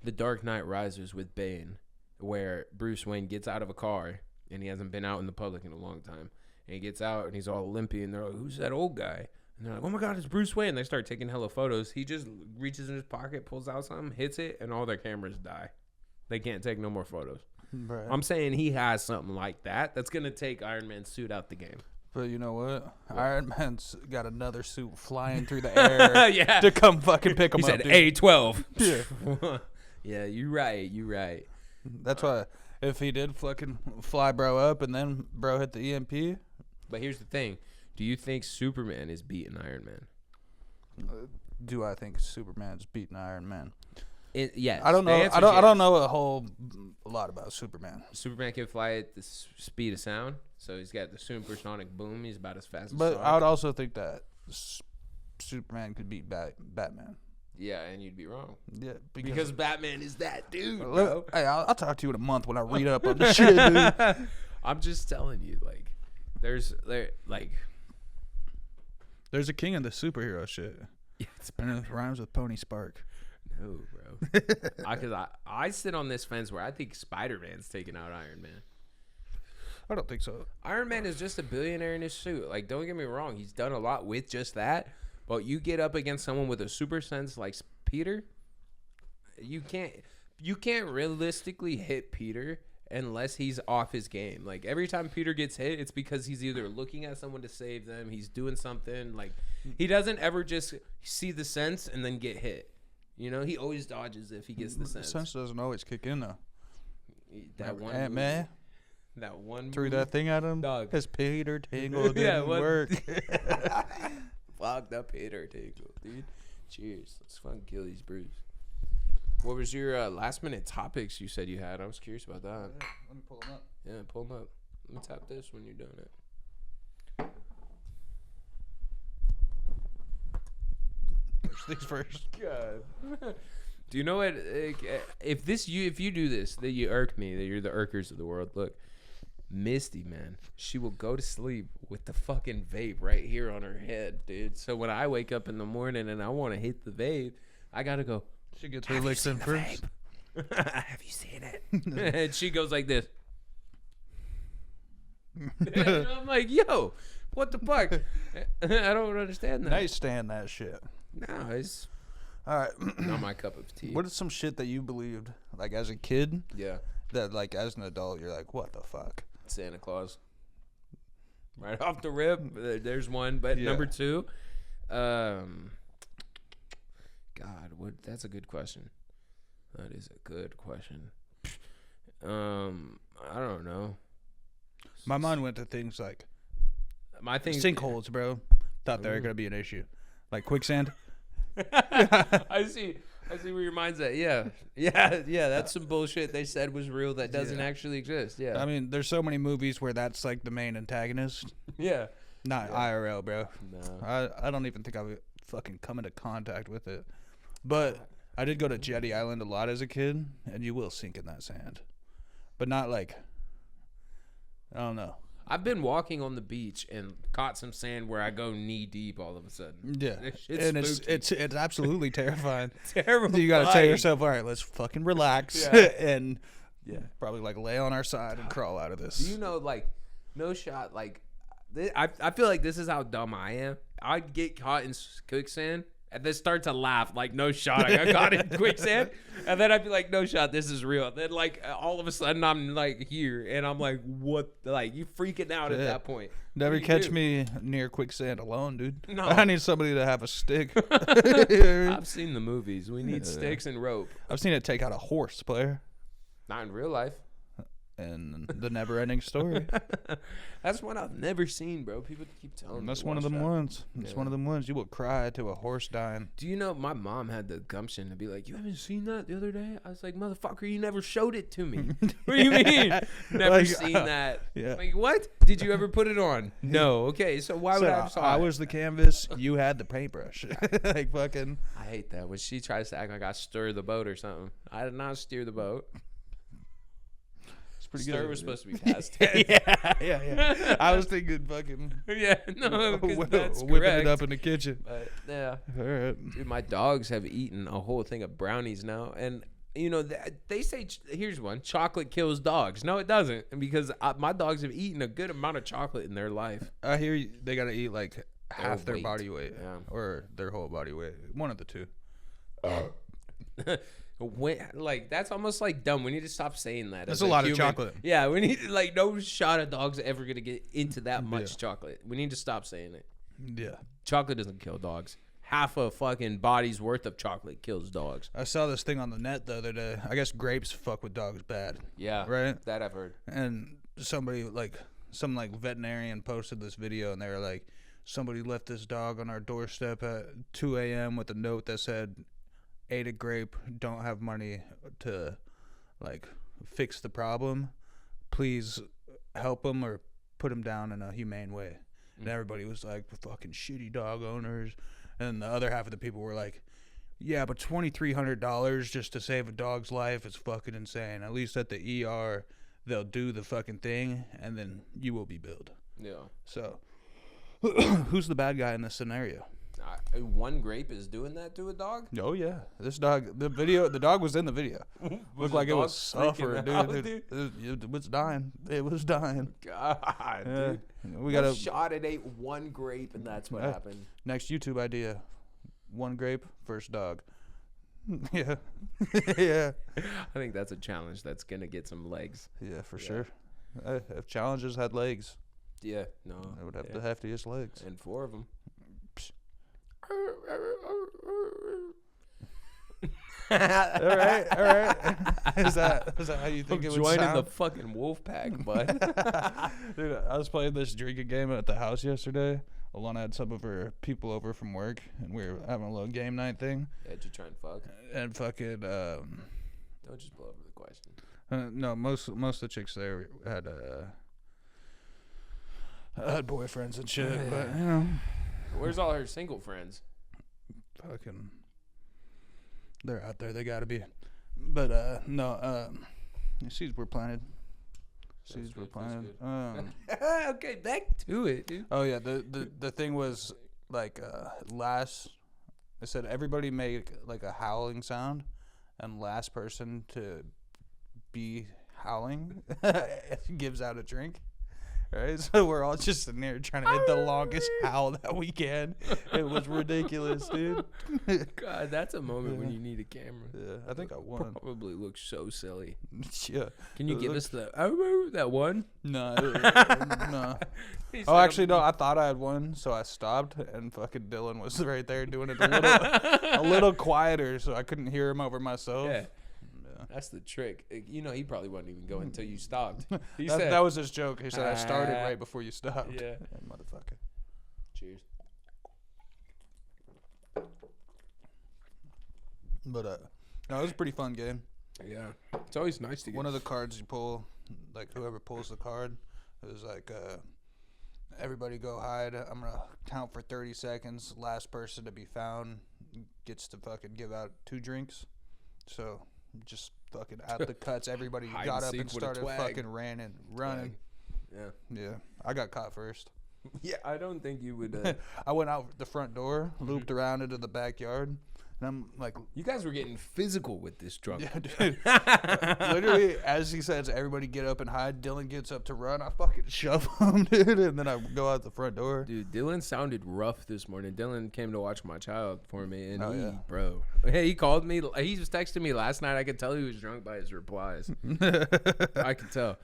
The Dark Knight Rises with Bane where Bruce Wayne gets out of a car and he hasn't been out in the public in a long time. And he gets out and he's all limpy and they're like, "Who's that old guy?" And they're like, "Oh my God, it's Bruce Wayne." They start taking hella photos. He just reaches in his pocket, pulls out something, hits it, and all their cameras die. They can't take no more photos. Right. I'm saying he has something like that. That's going to take Iron Man's suit out the game. But you know what? Iron Man's got another suit flying through the air Yeah. to come fucking pick him He up. said Dude. A12. Yeah. Yeah, you're right. That's why if he did fucking fly bro up and then bro hit the EMP. But here's the thing. Do you think Superman is beating Iron Man? Do I think Superman's beating Iron Man? Yes. I don't know. I don't know a lot about Superman. Superman can fly at the speed of sound, so he's got the supersonic boom. He's about as fast as But Sonic. I would also think that Superman could beat Batman. Yeah, and you'd be wrong. Yeah, Because Batman is that dude, bro. Hey, I'll talk to you in a month when I read up on the shit, dude. I'm just telling you, like, there's a king of the superhero shit. Yeah, And it rhymes with Pony Spark. no, bro. Because I sit on this fence where I think Spider-Man's taking out Iron Man. I don't think so. Iron Man is just a billionaire in his suit. Like, don't get me wrong, he's done a lot with just that. But you get up against someone with a super sense like Peter, you can't realistically hit Peter unless he's off his game. Like, every time Peter gets hit, it's because he's either looking at someone to save them, he's doing something. Like, he doesn't ever just see the sense and then get hit. You know, he always dodges if he gets the sense. The sense doesn't always kick in though. That one Ant-Man threw move, that thing at him. dog. His Peter Tingle didn't work. Fucked up Peter Tingle, dude. Cheers. Let's fucking kill these brews. What was your last minute topics you said you had? I was curious about that. Yeah, let me pull them up. Yeah, pull them up. Let me tap this when you're doing it. First things first. God. Do you know what? If you do this, that you irk me. That you're the irkers of the world. Look, Misty, man, she will go to sleep with the fucking vape right here on her head, dude. So when I wake up in the morning and I want to hit the vape, I gotta go. She gets her licks in first. Have you seen it? And she goes like this. And I'm like, yo, what the fuck? I don't understand that. Nice stand that shit. No, it's All right. not my cup of tea. What is some shit that you believed, like as a kid, Yeah, that like as an adult you're like, what the fuck? Santa Claus. Right off the rip, there's one. But Yeah. number two, God, that's a good question. That is a good question. I don't know. My mind went to things like My thing, sinkholes, bro. Thought they were gonna be an issue, like quicksand. I see where your mind's at. Yeah. That's some bullshit they said was real that doesn't actually exist. Yeah. I mean, there's so many movies where that's like the main antagonist. Yeah. Not IRL, bro. No. I don't even think I would fucking come into contact with it. But I did go to Jetty Island a lot as a kid, and you will sink in that sand. But not like, I don't know. I've been walking on the beach and caught some sand where I go knee deep all of a sudden. Yeah. It's And spooky. it's absolutely terrifying. Terrible. You got to tell yourself, all right, let's fucking relax and probably like lay on our side and crawl out of this. Do you know, like, no shot, like, I feel like this is how dumb I am. I'd get caught in quicksand and then start to laugh like, no shot, I got caught in quicksand. And then I'd be like, no shot, this is real. Then like all of a sudden I'm like here and I'm like, what? Like you freaking out at that point. Never catch me near quicksand alone, dude. No. I need somebody to have a stick. I've seen the movies. We need sticks and rope. I've seen it take out a horse, player. Not in real life. And the never-ending story. That's one I've never seen, bro. People keep telling me. That's one of them ones. It's one of them ones. You will cry to a horse dying. Do you know my mom had the gumption to be like, you haven't seen that the other day? I was like, motherfucker, you never showed it to me. What do you mean? Never like, seen that. Yeah. Like, what? Did you ever put it on? No. Okay, so why would I have saw I it? was the canvas. You had the paintbrush. Like fucking. I hate that when she tries to act like I stir the boat or something. I did not steer the boat. Pretty Stir good. was supposed to be past tense. yeah. I was thinking fucking whipping it up in the kitchen. But yeah, all right. Dude, my dogs have eaten a whole thing of brownies now, and you know they say here's one: chocolate kills dogs. No, it doesn't, because my dogs have eaten a good amount of chocolate in their life. I hear they gotta eat like half their body weight, or their whole body weight, one of the two. Like that's almost like dumb. We need to stop saying that. That's a lot of chocolate. Yeah, we need like no shot of dogs ever gonna get into that much chocolate. We need to stop saying it. Yeah, chocolate doesn't kill dogs. Half a fucking body's worth of chocolate kills dogs. I saw this thing on the net the other day. I guess grapes fuck with dogs bad. Yeah, right. That I've heard. And somebody some veterinarian posted this video, and they were like, somebody left this dog on our doorstep at 2 a.m. with a note that said, ate a grape, don't have money to like fix the problem, please help him or put him down in a humane way. And everybody was like, fucking shitty dog owners. And the other half of the people were like, yeah, but $2,300 just to save a dog's life is fucking insane. At least at the ER they'll do the fucking thing and then you will be billed. Yeah. So who's the bad guy in this scenario? One grape is doing that to a dog? Oh yeah, this dog. The dog was in the video. Looked like it was suffering, dude. It was dying. It was dying. God, dude. We got a shot. It ate one grape, and that's what happened. Next YouTube idea: one grape, first dog. Yeah, yeah. I think that's a challenge that's gonna get some legs. Yeah, for sure. If challenges had legs, yeah, no, it would have the heftiest legs, and 4 of them. all right. Is that how you think it would sound? Joining the fucking wolf pack, bud. Dude, I was playing this drinking game at the house yesterday. Alana had some of her people over from work, and we were having a little game night thing. Yeah, did you try and fuck? And fucking don't just blow over the question. No, most of the chicks there had boyfriends and shit, but you know. Where's all her single friends? Fucking, they're out there. They gotta be. But no. Seeds were planted. Seeds were planted. Okay, back to it, dude. Oh yeah, the thing was like last. I said everybody make like a howling sound, and last person to be howling gives out a drink. Right, so we're all just sitting there trying to hit the longest howl that we can. It was ridiculous, dude. God, that's a moment when you need a camera. Yeah, I think I won. Probably looks so silly. Yeah. Can you give us that one? No. No. Oh, actually, no. I thought I had one, so I stopped, and fucking Dylan was right there doing it a little quieter, so I couldn't hear him over myself. Yeah. That's the trick. You know, he probably wasn't even going until you stopped. That was his joke. He said, I started right before you stopped. Yeah. Motherfucker. Cheers. But, no, it was a pretty fun game. Yeah. It's always nice to get. One of the cards you pull, like, whoever pulls the card, it was like, everybody go hide. I'm going to count for 30 seconds. Last person to be found gets to fucking give out 2 drinks. So... just fucking out the cuts. Everybody got up and started fucking running. Yeah. I got caught first. Yeah, I don't think you would. I went out the front door, looped around into the backyard, And I'm like, you guys were getting physical with this drunk. Yeah, dude. Literally, as he says, everybody get up and hide. Dylan gets up to run. I fucking shove him, dude, and then I go out the front door. Dude, Dylan sounded rough this morning. Dylan came to watch my child for me, and bro. Hey, he called me. He was texting me last night. I could tell he was drunk by his replies. I could tell.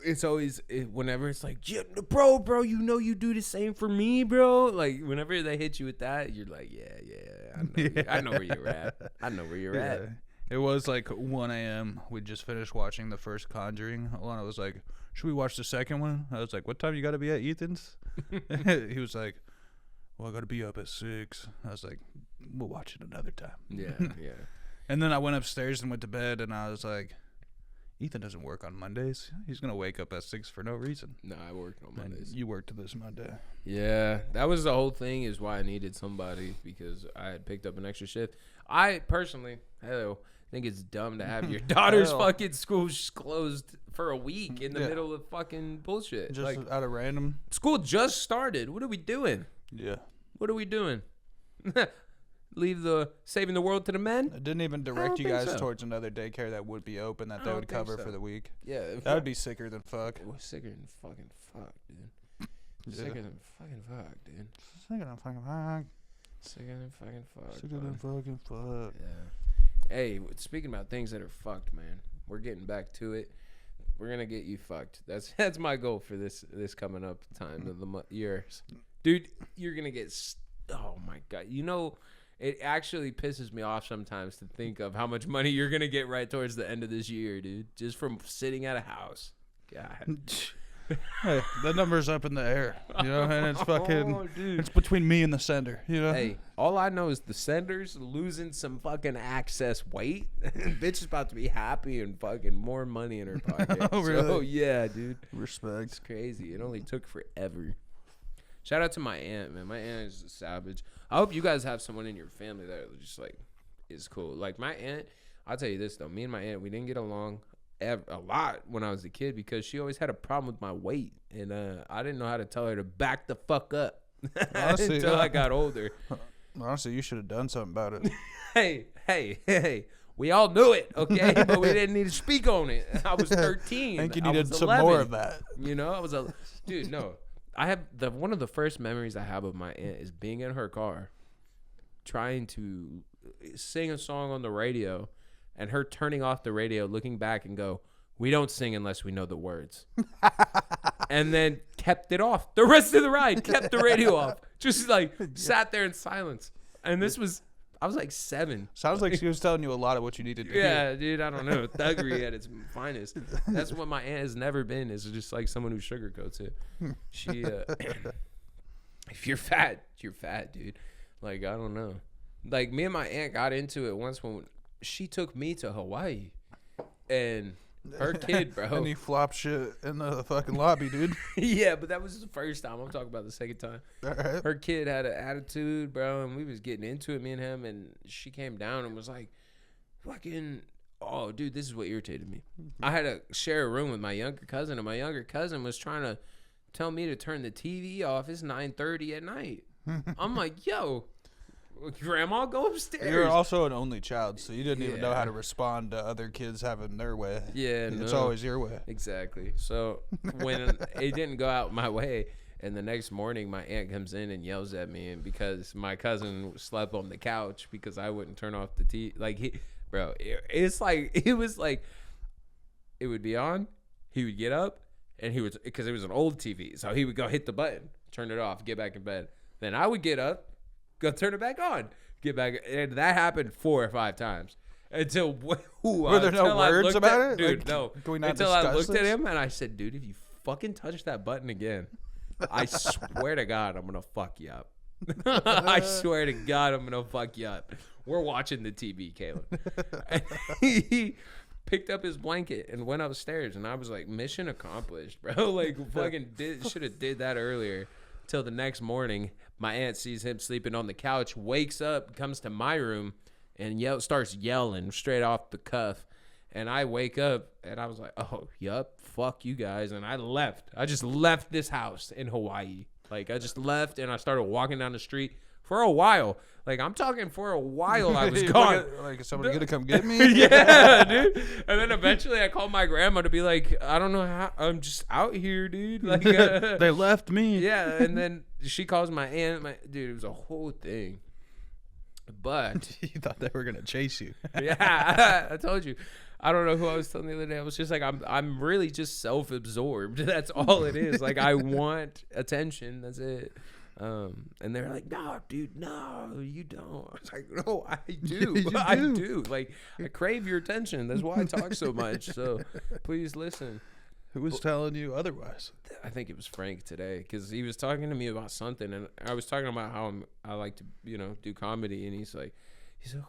It's always whenever it's like, yeah, bro, you know you do the same for me, bro. Like whenever they hit you with that, you're like, I know where you're at. I know where you're at. It was like 1 a.m. We just finished watching the first Conjuring. Alana was like, should we watch the second one? I was like, what time you got to be at Ethan's? He was like, well, I got to be up at 6. I was like, we'll watch it another time. Yeah. And then I went upstairs and went to bed, and I was like, Ethan doesn't work on Mondays. He's going to wake up at 6 for no reason. No, I worked on Mondays. And you worked this Monday. Yeah, that was the whole thing is why I needed somebody because I had picked up an extra shift. I personally, think it's dumb to have your daughter's fucking school closed for a week in the middle of fucking bullshit. Just like, out of random. School just started. What are we doing? Yeah. What are we doing? Leave the saving the world to the men? It didn't even direct you guys towards another daycare that would be open that they would cover for the week. Yeah. That would be sicker than fuck. It was sicker than fucking fuck, dude. Sicker than fucking fuck, dude. Sicker than fucking fuck. Sicker than fucking fuck. Sicker than fucking fuck. Yeah. Hey, speaking about things that are fucked, man. We're getting back to it. We're gonna get you fucked. That's my goal for this coming up time of the years. Dude, you're gonna get... Oh, my God. You know... It actually pisses me off sometimes to think of how much money you're going to get right towards the end of this year, dude. Just from sitting at a house. God. Hey, that number's up in the air. You know, and it's fucking... it's between me and the sender, you know? Hey, all I know is the sender's losing some fucking access weight. Bitch is about to be happy and fucking more money in her pocket. Oh, really? So, yeah, dude. Respect. It's crazy. It only took forever. Shout out to my aunt, man. My aunt is a savage. I hope you guys have someone in your family that just like is cool. Like my aunt, I'll tell you this though. Me and my aunt, we didn't get along a lot when I was a kid because she always had a problem with my weight, and I didn't know how to tell her to back the fuck up Honestly, until I got older. Honestly, you should have done something about it. Hey. We all knew it, okay? But we didn't need to speak on it. I was 13. I think you needed some 11. more of that. You know, I was a dude. No. I have one of the first memories I have of my aunt is being in her car, trying to sing a song on the radio, and her turning off the radio, looking back and go, "We don't sing unless we know the words," and then kept it off the rest of the ride. Kept the radio off, just like sat there in silence. And this was. I was like 7. Sounds like she was telling you a lot of what you needed to Yeah, hear. dude, I don't know. Thuggery at its finest. That's what my aunt has never been, is just like someone who sugarcoats it. She, if you're fat, you're fat, dude. Like, I don't know. Like, me and my aunt got into it once when she took me to Hawaii. And her kid, bro. And he flopped shit in the fucking lobby, dude. Yeah, but that was the first time. I'm talking about the second time. All right. Her kid had an attitude, bro, and we was getting into it, me and him, and she came down and was like, fucking, oh, dude, this is what irritated me. I had to share a room with my younger cousin, and my younger cousin was trying to tell me to turn the TV off. It's 9:30 at night. I'm like, yo, Grandma, go upstairs. You're also an only child, so you didn't even know how to respond to other kids having their way. Yeah, It's always your way. Exactly. So when it didn't go out my way, and the next morning my aunt comes in and yells at me, and because my cousin slept on the couch because I wouldn't turn off the TV. Like, it was like it would be on, he would get up, and he would, because it was an old TV, so he would go hit the button, turn it off, get back in bed. Then I would get up, go turn it back on, get back, and that happened 4 or 5 times until were there no words about it, dude? like, no. Can we not until I discuss looked at this? him and I said, dude, if you fucking touch that button again, I swear to God, I'm gonna fuck you up. I swear to God, I'm gonna fuck you up. We're watching the TV, Caleb. And he picked up his blanket and went upstairs, and I was like, mission accomplished, bro. Like, fucking should have did that earlier. Till the next morning, my aunt sees him sleeping on the couch, wakes up, comes to my room, and starts yelling straight off the cuff. And I wake up, and I was like, oh, yup, fuck you guys. And I left. I just left this house in Hawaii. Like, I just left, and I started walking down the street, for a while. Like, I'm talking for a while I was gone. Like, is somebody gonna come get me? Yeah, dude. And then eventually I called my grandma to be like, I don't know how, I'm just out here, dude. Like, they left me. Yeah, and then she calls my aunt. Dude, it was a whole thing. But you thought they were gonna chase you. Yeah, I told you. I don't know who I was telling the other day. I was just like, I'm really just self-absorbed. That's all it is. Like, I want attention. That's it. And they're like, no, dude, no, you don't. I was like, no, I do. I do. Like, I crave your attention. That's why I talk so much. So please listen. Who was telling you otherwise? I think it was Frank today, because he was talking to me about something, and I was talking about how I like to, do comedy, and he's like,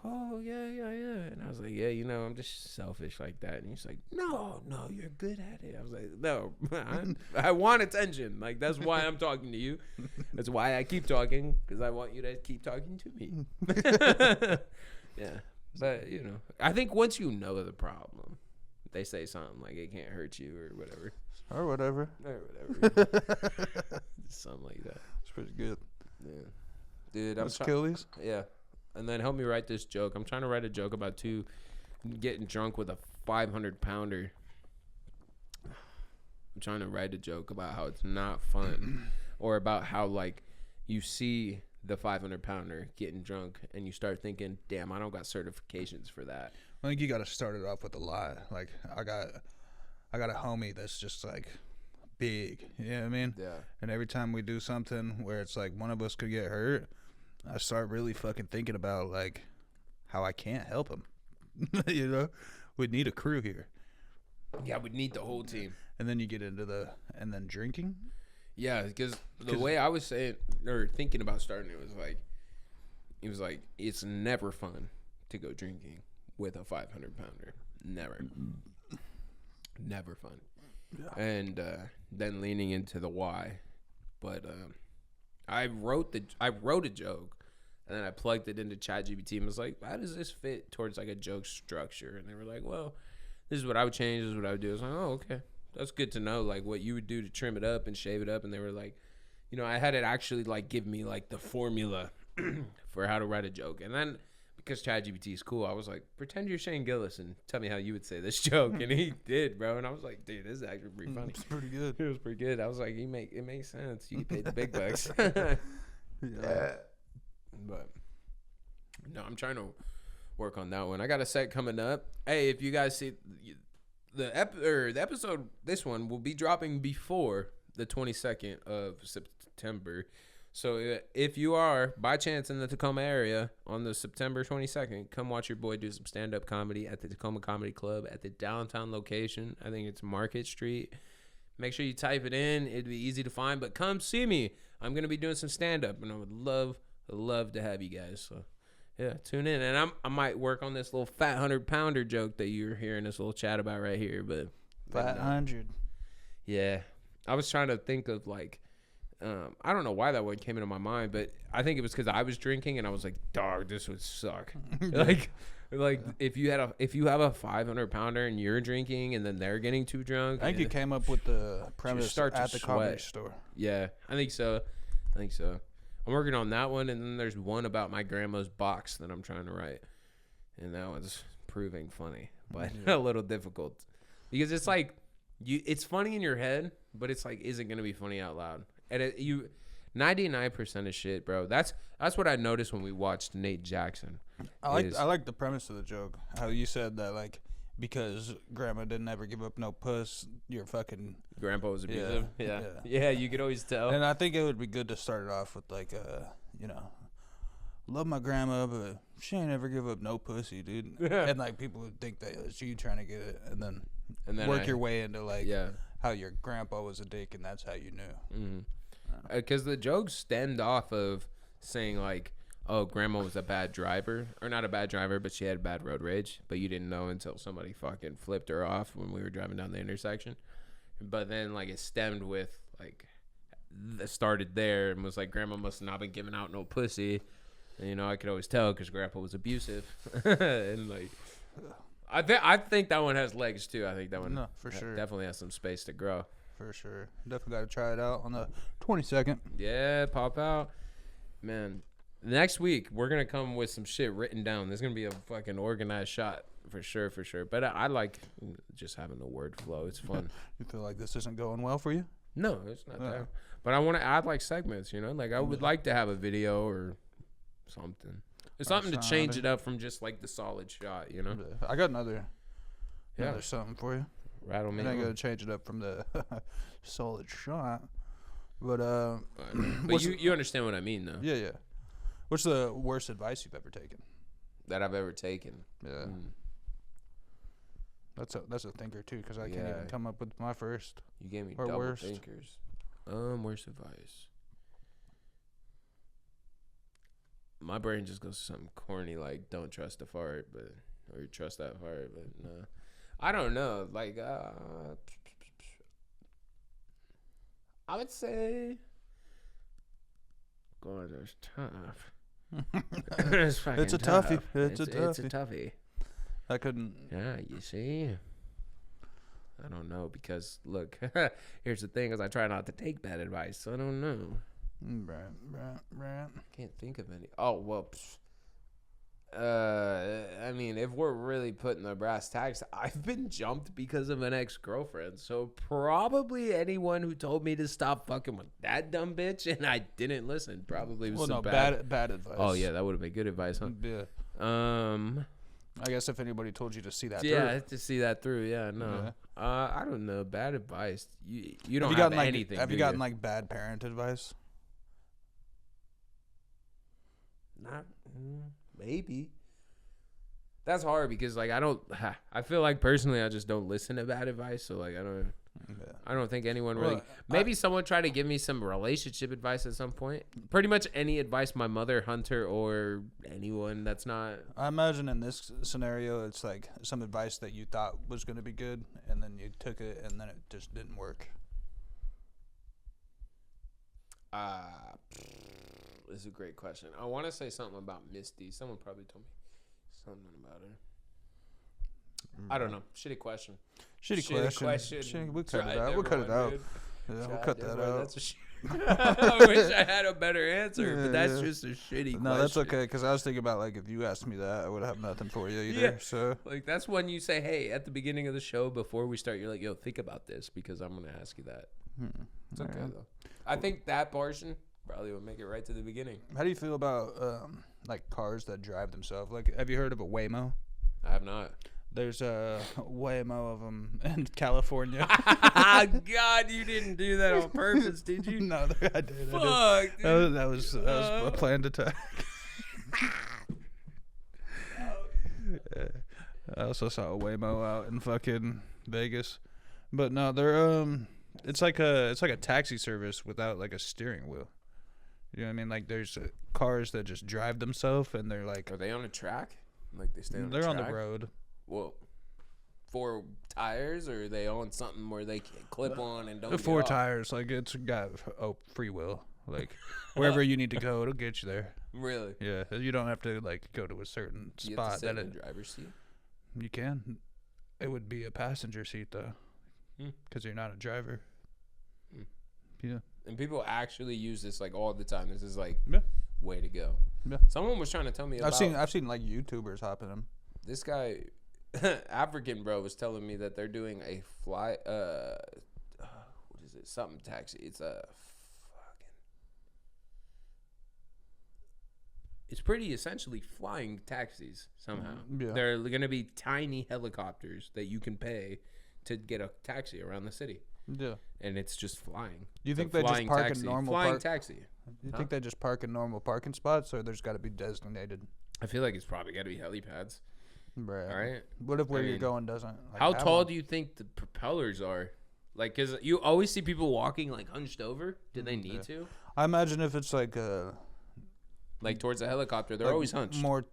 oh, yeah. And I was like, yeah, I'm just selfish like that. And he's like, no, you're good at it. I was like, no, I want attention. Like, that's why I'm talking to you. That's why I keep talking, because I want you to keep talking to me. Yeah. But, I think once you know the problem, they say something like it can't hurt you or whatever. Something like that. It's pretty good. Yeah. Dude, Let's kill these? Yeah. And then help me write this joke. I'm trying to write a joke about two getting drunk with a 500-pounder. I'm trying to write a joke about how it's not fun, or about how, like, you see the 500-pounder getting drunk and you start thinking, damn, I don't got certifications for that. I think you got to start it off with a lie. Like, I got a homie that's just, like, big. You know what I mean? Yeah. And every time we do something where it's like one of us could get hurt, I start really fucking thinking about, like, how I can't help him. We need a crew here. Yeah, we need the whole team. And then you get into and then drinking. Yeah, because the way I was saying or thinking about starting it was like, it's never fun to go drinking with a 500-pounder. Never fun. Yeah. And then leaning into the why. But I wrote a joke, and then I plugged it into ChatGPT and was like, how does this fit towards, like, a joke structure? And they were like, well, this is what I would change, this is what I would do. I was like, oh, okay. That's good to know, like, what you would do to trim it up and shave it up. And they were like, I had it actually, like, give me, like, the formula for how to write a joke. And then, because ChatGPT is cool, I was like, pretend you're Shane Gillis and tell me how you would say this joke. And he did, bro. And I was like, dude, this is actually pretty funny. It's pretty good. It was pretty good. I was like, it makes sense. You paid the big bucks. Yeah. But no, I'm trying to work on that one. I got a set coming up. Hey, if you guys see the episode, this one will be dropping before the 22nd of September. So if you are, by chance, in the Tacoma area on the September 22nd, come watch your boy do some stand-up comedy at the Tacoma Comedy Club at the downtown location. I think it's Market Street. Make sure you type it in. It'd be easy to find. But come see me. I'm going to be doing some stand-up, and I would love to have you guys. So, yeah, tune in. And I might work on this little fat 100-pounder joke that you're hearing this little chat about right here. But fat 100. Yeah. I was trying to think of, like, I don't know why that one came into my mind, but I think it was because I was drinking and I was like, dog, this would suck. like if you have a 500-pounder and you're drinking and then they're getting too drunk. I think you came up with the premise at the comedy store. Yeah, I think so. I'm working on that one, and then there's one about my grandma's box that I'm trying to write, and that one's proving funny, but a little difficult because it's like it's funny in your head, but it's like, is it gonna be funny out loud? And 99% of shit, bro. That's what I noticed when we watched Nate Jackson. I like the premise of the joke. How you said that, like, because grandma didn't ever give up no puss, your fucking grandpa was abusive. Yeah, you could always tell. And I think it would be good to start it off with, like, love my grandma, but she ain't ever give up no pussy, dude. And, like, people would think that it's you trying to get it, and then work your way into, like, how your grandpa was a dick, and that's how you knew. Mm-hmm. Because the jokes stemmed off of saying, like, oh, grandma was a bad driver, or not a bad driver, but she had bad road rage, but you didn't know until somebody fucking flipped her off when we were driving down the intersection. But then, like, it stemmed with, like, started there and was like, grandma must have not been giving out no pussy. And, I could always tell because grandpa was abusive. And, like, I think that one has legs too. I think that one for sure definitely has some space to grow. For sure. Definitely got to try it out on the 22nd. Yeah, pop out. Man, Next week, we're going to come with some shit written down. There's going to be a fucking organized shot for sure. But I like just having the word flow. It's fun. You feel like this isn't going well for you? No, it's not that. But I want to add like segments, you know? Like I would like to have a video or something. It's something to change it up from just like the solid shot, you know? I got another something for you. Rattle me. I ain't going to change it up from the solid shot. But you understand what I mean, though. Yeah. What's the worst advice you've ever taken? That I've ever taken. Yeah. That's a thinker too, because I can't even come up with my first. You gave me or double worst. thinkers. Worst advice. My brain just goes to something corny like don't trust a fart, or trust that fart, but no. I don't know. Like I would say God, it's tough. It's a toughie. It's a toughie. I couldn't. Yeah, you see. I don't know because look, here's the thing: is I try not to take bad advice, so I don't know. Right. Can't think of any. Oh well. I mean, if we're really putting the brass tacks, I've been jumped because of an ex-girlfriend. So probably anyone who told me to stop fucking with that dumb bitch and I didn't listen probably was bad advice. Oh yeah, that would have been good advice, huh? Yeah. I guess if anybody told you to see that through. Yeah, to see that through. Yeah, no. Yeah. I don't know. Bad advice. You don't have anything. Have you gotten like bad parent advice? Not maybe. That's hard because like I feel like personally I just don't listen to bad advice, so like I don't think anyone really. Maybe someone tried to give me some relationship advice at some point. Pretty much any advice my mother, Hunter, or anyone that's not. I imagine in this scenario it's like some advice that you thought was going to be good and then you took it and then it just didn't work. This is a great question. I want to say something about Misty. Someone probably told me something about her. I don't know. Shitty question. Shitty question. We'll cut it out. We'll cut it out. Yeah, we'll cut that out. That's I wish I had a better answer, but that's just a shitty question. No, that's okay, because I was thinking about, like, if you asked me that, I would have nothing for you either. Yeah. So, like, that's when you say, hey, at the beginning of the show, before we start, you're like, yo, think about this, because I'm going to ask you that. It's okay, though. I think that portion probably would make it right to the beginning. How do you feel about, like, cars that drive themselves? Like, have you heard of a Waymo? I have not. There's a Waymo of them in California. God, you didn't do that on purpose, did you? No, I did. Fuck, dude. That was a planned attack. I also saw a Waymo out in fucking Vegas, but no, they're it's like a taxi service without like a steering wheel. You know what I mean? Like there's cars that just drive themselves, and they're like. Are they on a track? Like they stay on. They're a on track? the road. Well, 4 tires, or are they on something where they can clip on and don't? 4 tires, like it's got free will. Like wherever you need to go, it'll get you there. Really? Yeah, you don't have to like go to a certain spot. You have to sit in the driver's seat. You can. It would be a passenger seat though, because you're not a driver. Yeah. And people actually use this like all the time. This is like way to go. Yeah. Someone was trying to tell me about. I've seen like YouTubers hopping them. This guy, African bro, was telling me that they're doing a fly. What is it? Something taxi. It's a fucking. It's pretty essentially flying taxis somehow. Yeah. They're gonna be tiny helicopters that you can pay to get a taxi around the city. Yeah. And it's just flying. Do you think they just park in normal flying taxi? Do you think they just park in normal parking spots, or there's got to be designated? I feel like it's probably got to be helipads. Right. What if where you're going doesn't? Like, how tall do you think the propellers are? Like, because you always see people walking like hunched over. Do they need to? I imagine if it's like towards a helicopter, they're always hunched. More.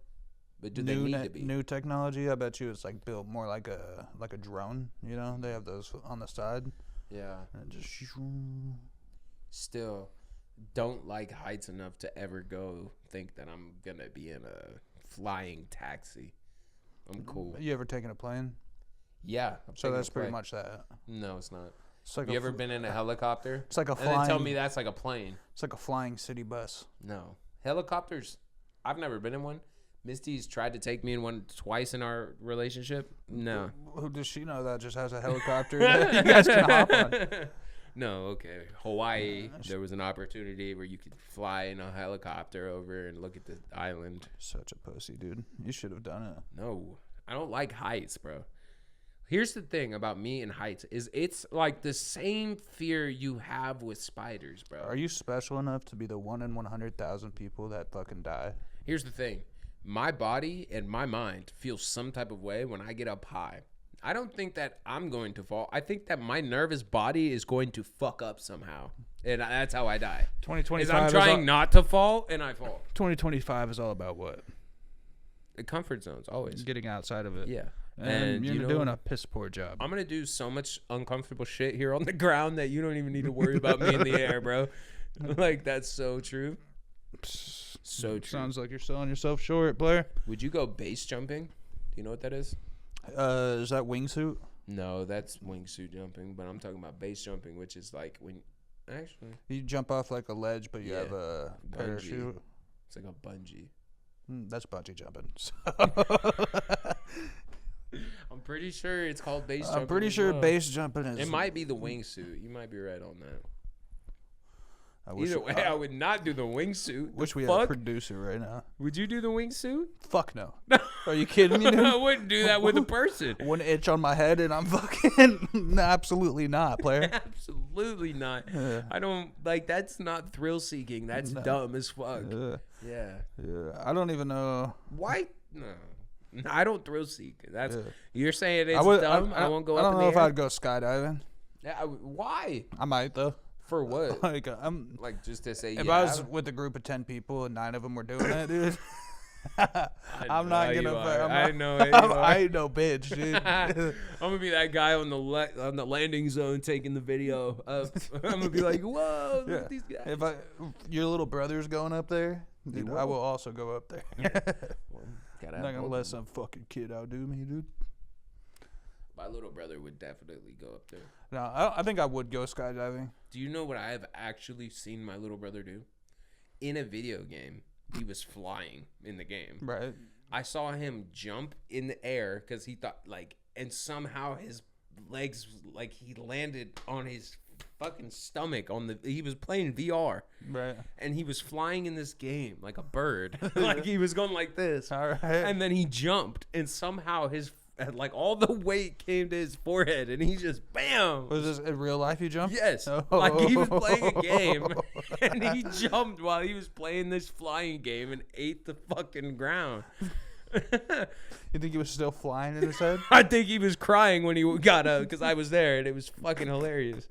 But do they need to be? New technology, I bet you it's like built more like a drone. You know, they have those on the side. Yeah. And just still don't like heights enough to ever go think that I'm gonna be in a flying taxi. I'm cool. You ever taken a plane? Yeah. So that's pretty much that. No, it's not. It's like you ever been in a helicopter? It's like a flying. And then tell me that's like a plane. It's like a flying city bus. No, Helicopters. I've never been in one. Misty's tried to take me in one twice in our relationship. No. Who does she know that just has a helicopter that you guys can hop on? No, okay. Hawaii, there was an opportunity where you could fly in a helicopter over and look at the island. Such a pussy, dude. You should have done it. No, I don't like heights, bro. Here's the thing about me and heights is it's like the same fear you have with spiders, bro. Are you special enough to be the 1 in 100,000 people that fucking die? Here's the thing. My body and my mind feels some type of way when I get up high. I don't think that I'm going to fall. I think that my nervous body is going to fuck up somehow. And that's how I die. 2025 I'm trying not to fall, and I fall. 2025 is all about what? The comfort zones, always. Getting outside of it. Yeah. And you're doing a piss poor job. I'm going to do so much uncomfortable shit here on the ground that you don't even need to worry about me in the air, bro. Like, that's so true. So true. Sounds like you're selling yourself short, Blair. Would you go base jumping? Do you know what that is? Is that wingsuit? No, that's wingsuit jumping, but I'm talking about base jumping, which is like when actually you jump off like a ledge, but you have a parachute. It's like a bungee. That's bungee jumping. I'm pretty sure it's called base jumping. I'm pretty sure base jumping is. It might be the wingsuit. You might be right on that. Either way, I would not do the wingsuit. Wish we had a producer right now. Would you do the wingsuit? Fuck no. Are you kidding me, dude? I wouldn't do that with a person. One itch on my head and I'm fucking... No, absolutely not, player. Absolutely not. I don't... Like, that's not thrill-seeking. That's dumb as fuck. Yeah. I don't even know... Why? No. I don't thrill-seek. That's... You're saying it's dumb? I won't go up in the air? I don't know if I'd go skydiving. Yeah, why? I might, though. For what? Like just to say. If I was with a group of 10 people and 9 of them were doing it, dude, I'm not gonna. I know. I ain't no bitch, dude. I'm gonna be that guy on the landing zone taking the video. I'm gonna be like, whoa, look at these guys. If your little brother's going up there, dude, I will also go up there. I'm not gonna let some fucking kid outdo me, dude. My little brother would definitely go up there. No, I think I would go skydiving. Do you know what I have actually seen my little brother do? In a video game, he was flying in the game. Right. I saw him jump in the air because he thought, like, and somehow his legs, like, he landed on his fucking stomach he was playing VR. Right. And he was flying in this game like a bird. Like, he was going like this. All right. And then he jumped, and somehow like all the weight came to his forehead, and he just bam. Was this in real life? You jumped? Yes. Like he was playing a game, and he jumped while he was playing this flying game and ate the fucking ground. You think he was still flying in his head? I think he was crying when he got up because I was there, and it was fucking hilarious.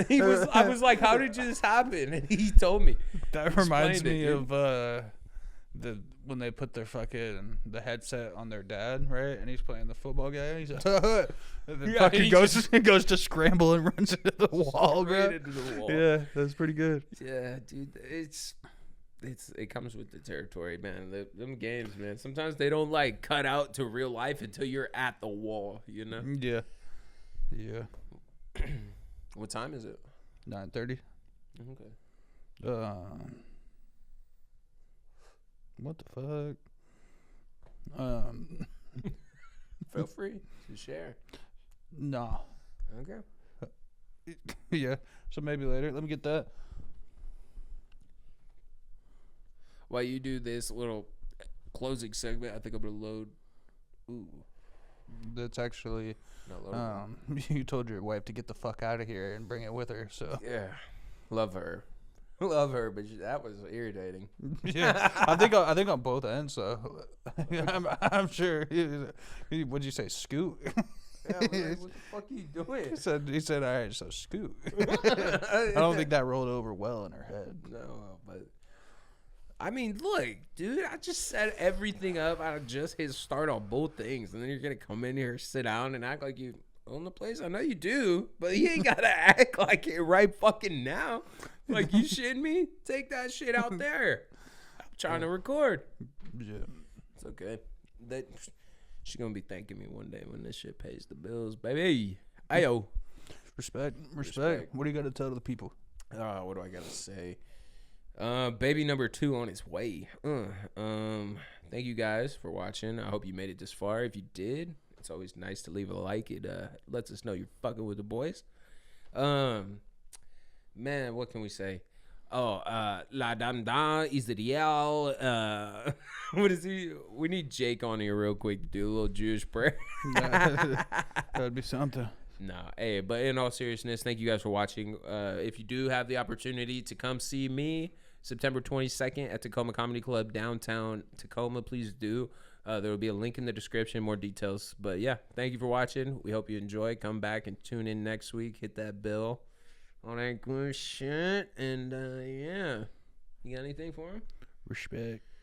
I was like, "How did this happen?" And he told me. That reminds me of when they put their the headset on their dad, right? And he's playing the football game. He's like, and then fucking goes to scramble and runs into the wall, bro. Into the wall. Yeah, that's pretty good. Yeah, dude, it comes with the territory, man. Them games, man. Sometimes they don't like cut out to real life until you're at the wall, you know? Yeah. Yeah. What time is it? 9:30. Okay. What the fuck? Feel free to share. No. Okay. Yeah. So maybe later. Let me get that. While you do this little closing segment, I think I'm gonna load. Ooh. That's actually. You told your wife to get the fuck out of here and bring it with her. So. Yeah. Love her, but that was irritating. Yeah, I think on both ends. So, I'm sure. What'd you say, scoot? Yeah, what the fuck are you doing? He said, all right, so scoot. I don't think that rolled over well in her head. No, but I mean, look, dude, I just set everything up. I just hit start on both things, and then you're gonna come in here, sit down, and act like you own the place. I know you do, but you ain't gotta act like it right fucking now. Like, you shitting me? Take that shit out there. I'm trying to record. Yeah, it's okay. She's gonna be thanking me one day when this shit pays the bills, baby. Ayo. Respect. What do you got to tell to the people? What do I gotta say? Baby number 2 on its way. Thank you guys for watching. I hope you made it this far. If you did, it's always nice to leave a like. It lets us know you're fucking with the boys. Man, what can we say? Oh, la dam da is the real. What is he? We need Jake on here real quick to do a little Jewish prayer. That'd be something. Nah, hey, but in all seriousness, thank you guys for watching. If you do have the opportunity to come see me September 22nd at Tacoma Comedy Club, downtown Tacoma, please do. There will be a link in the description, more details. But yeah, thank you for watching. We hope you enjoy. Come back and tune in next week. Hit that bell. All that good shit. And yeah, you got anything for him? Respect.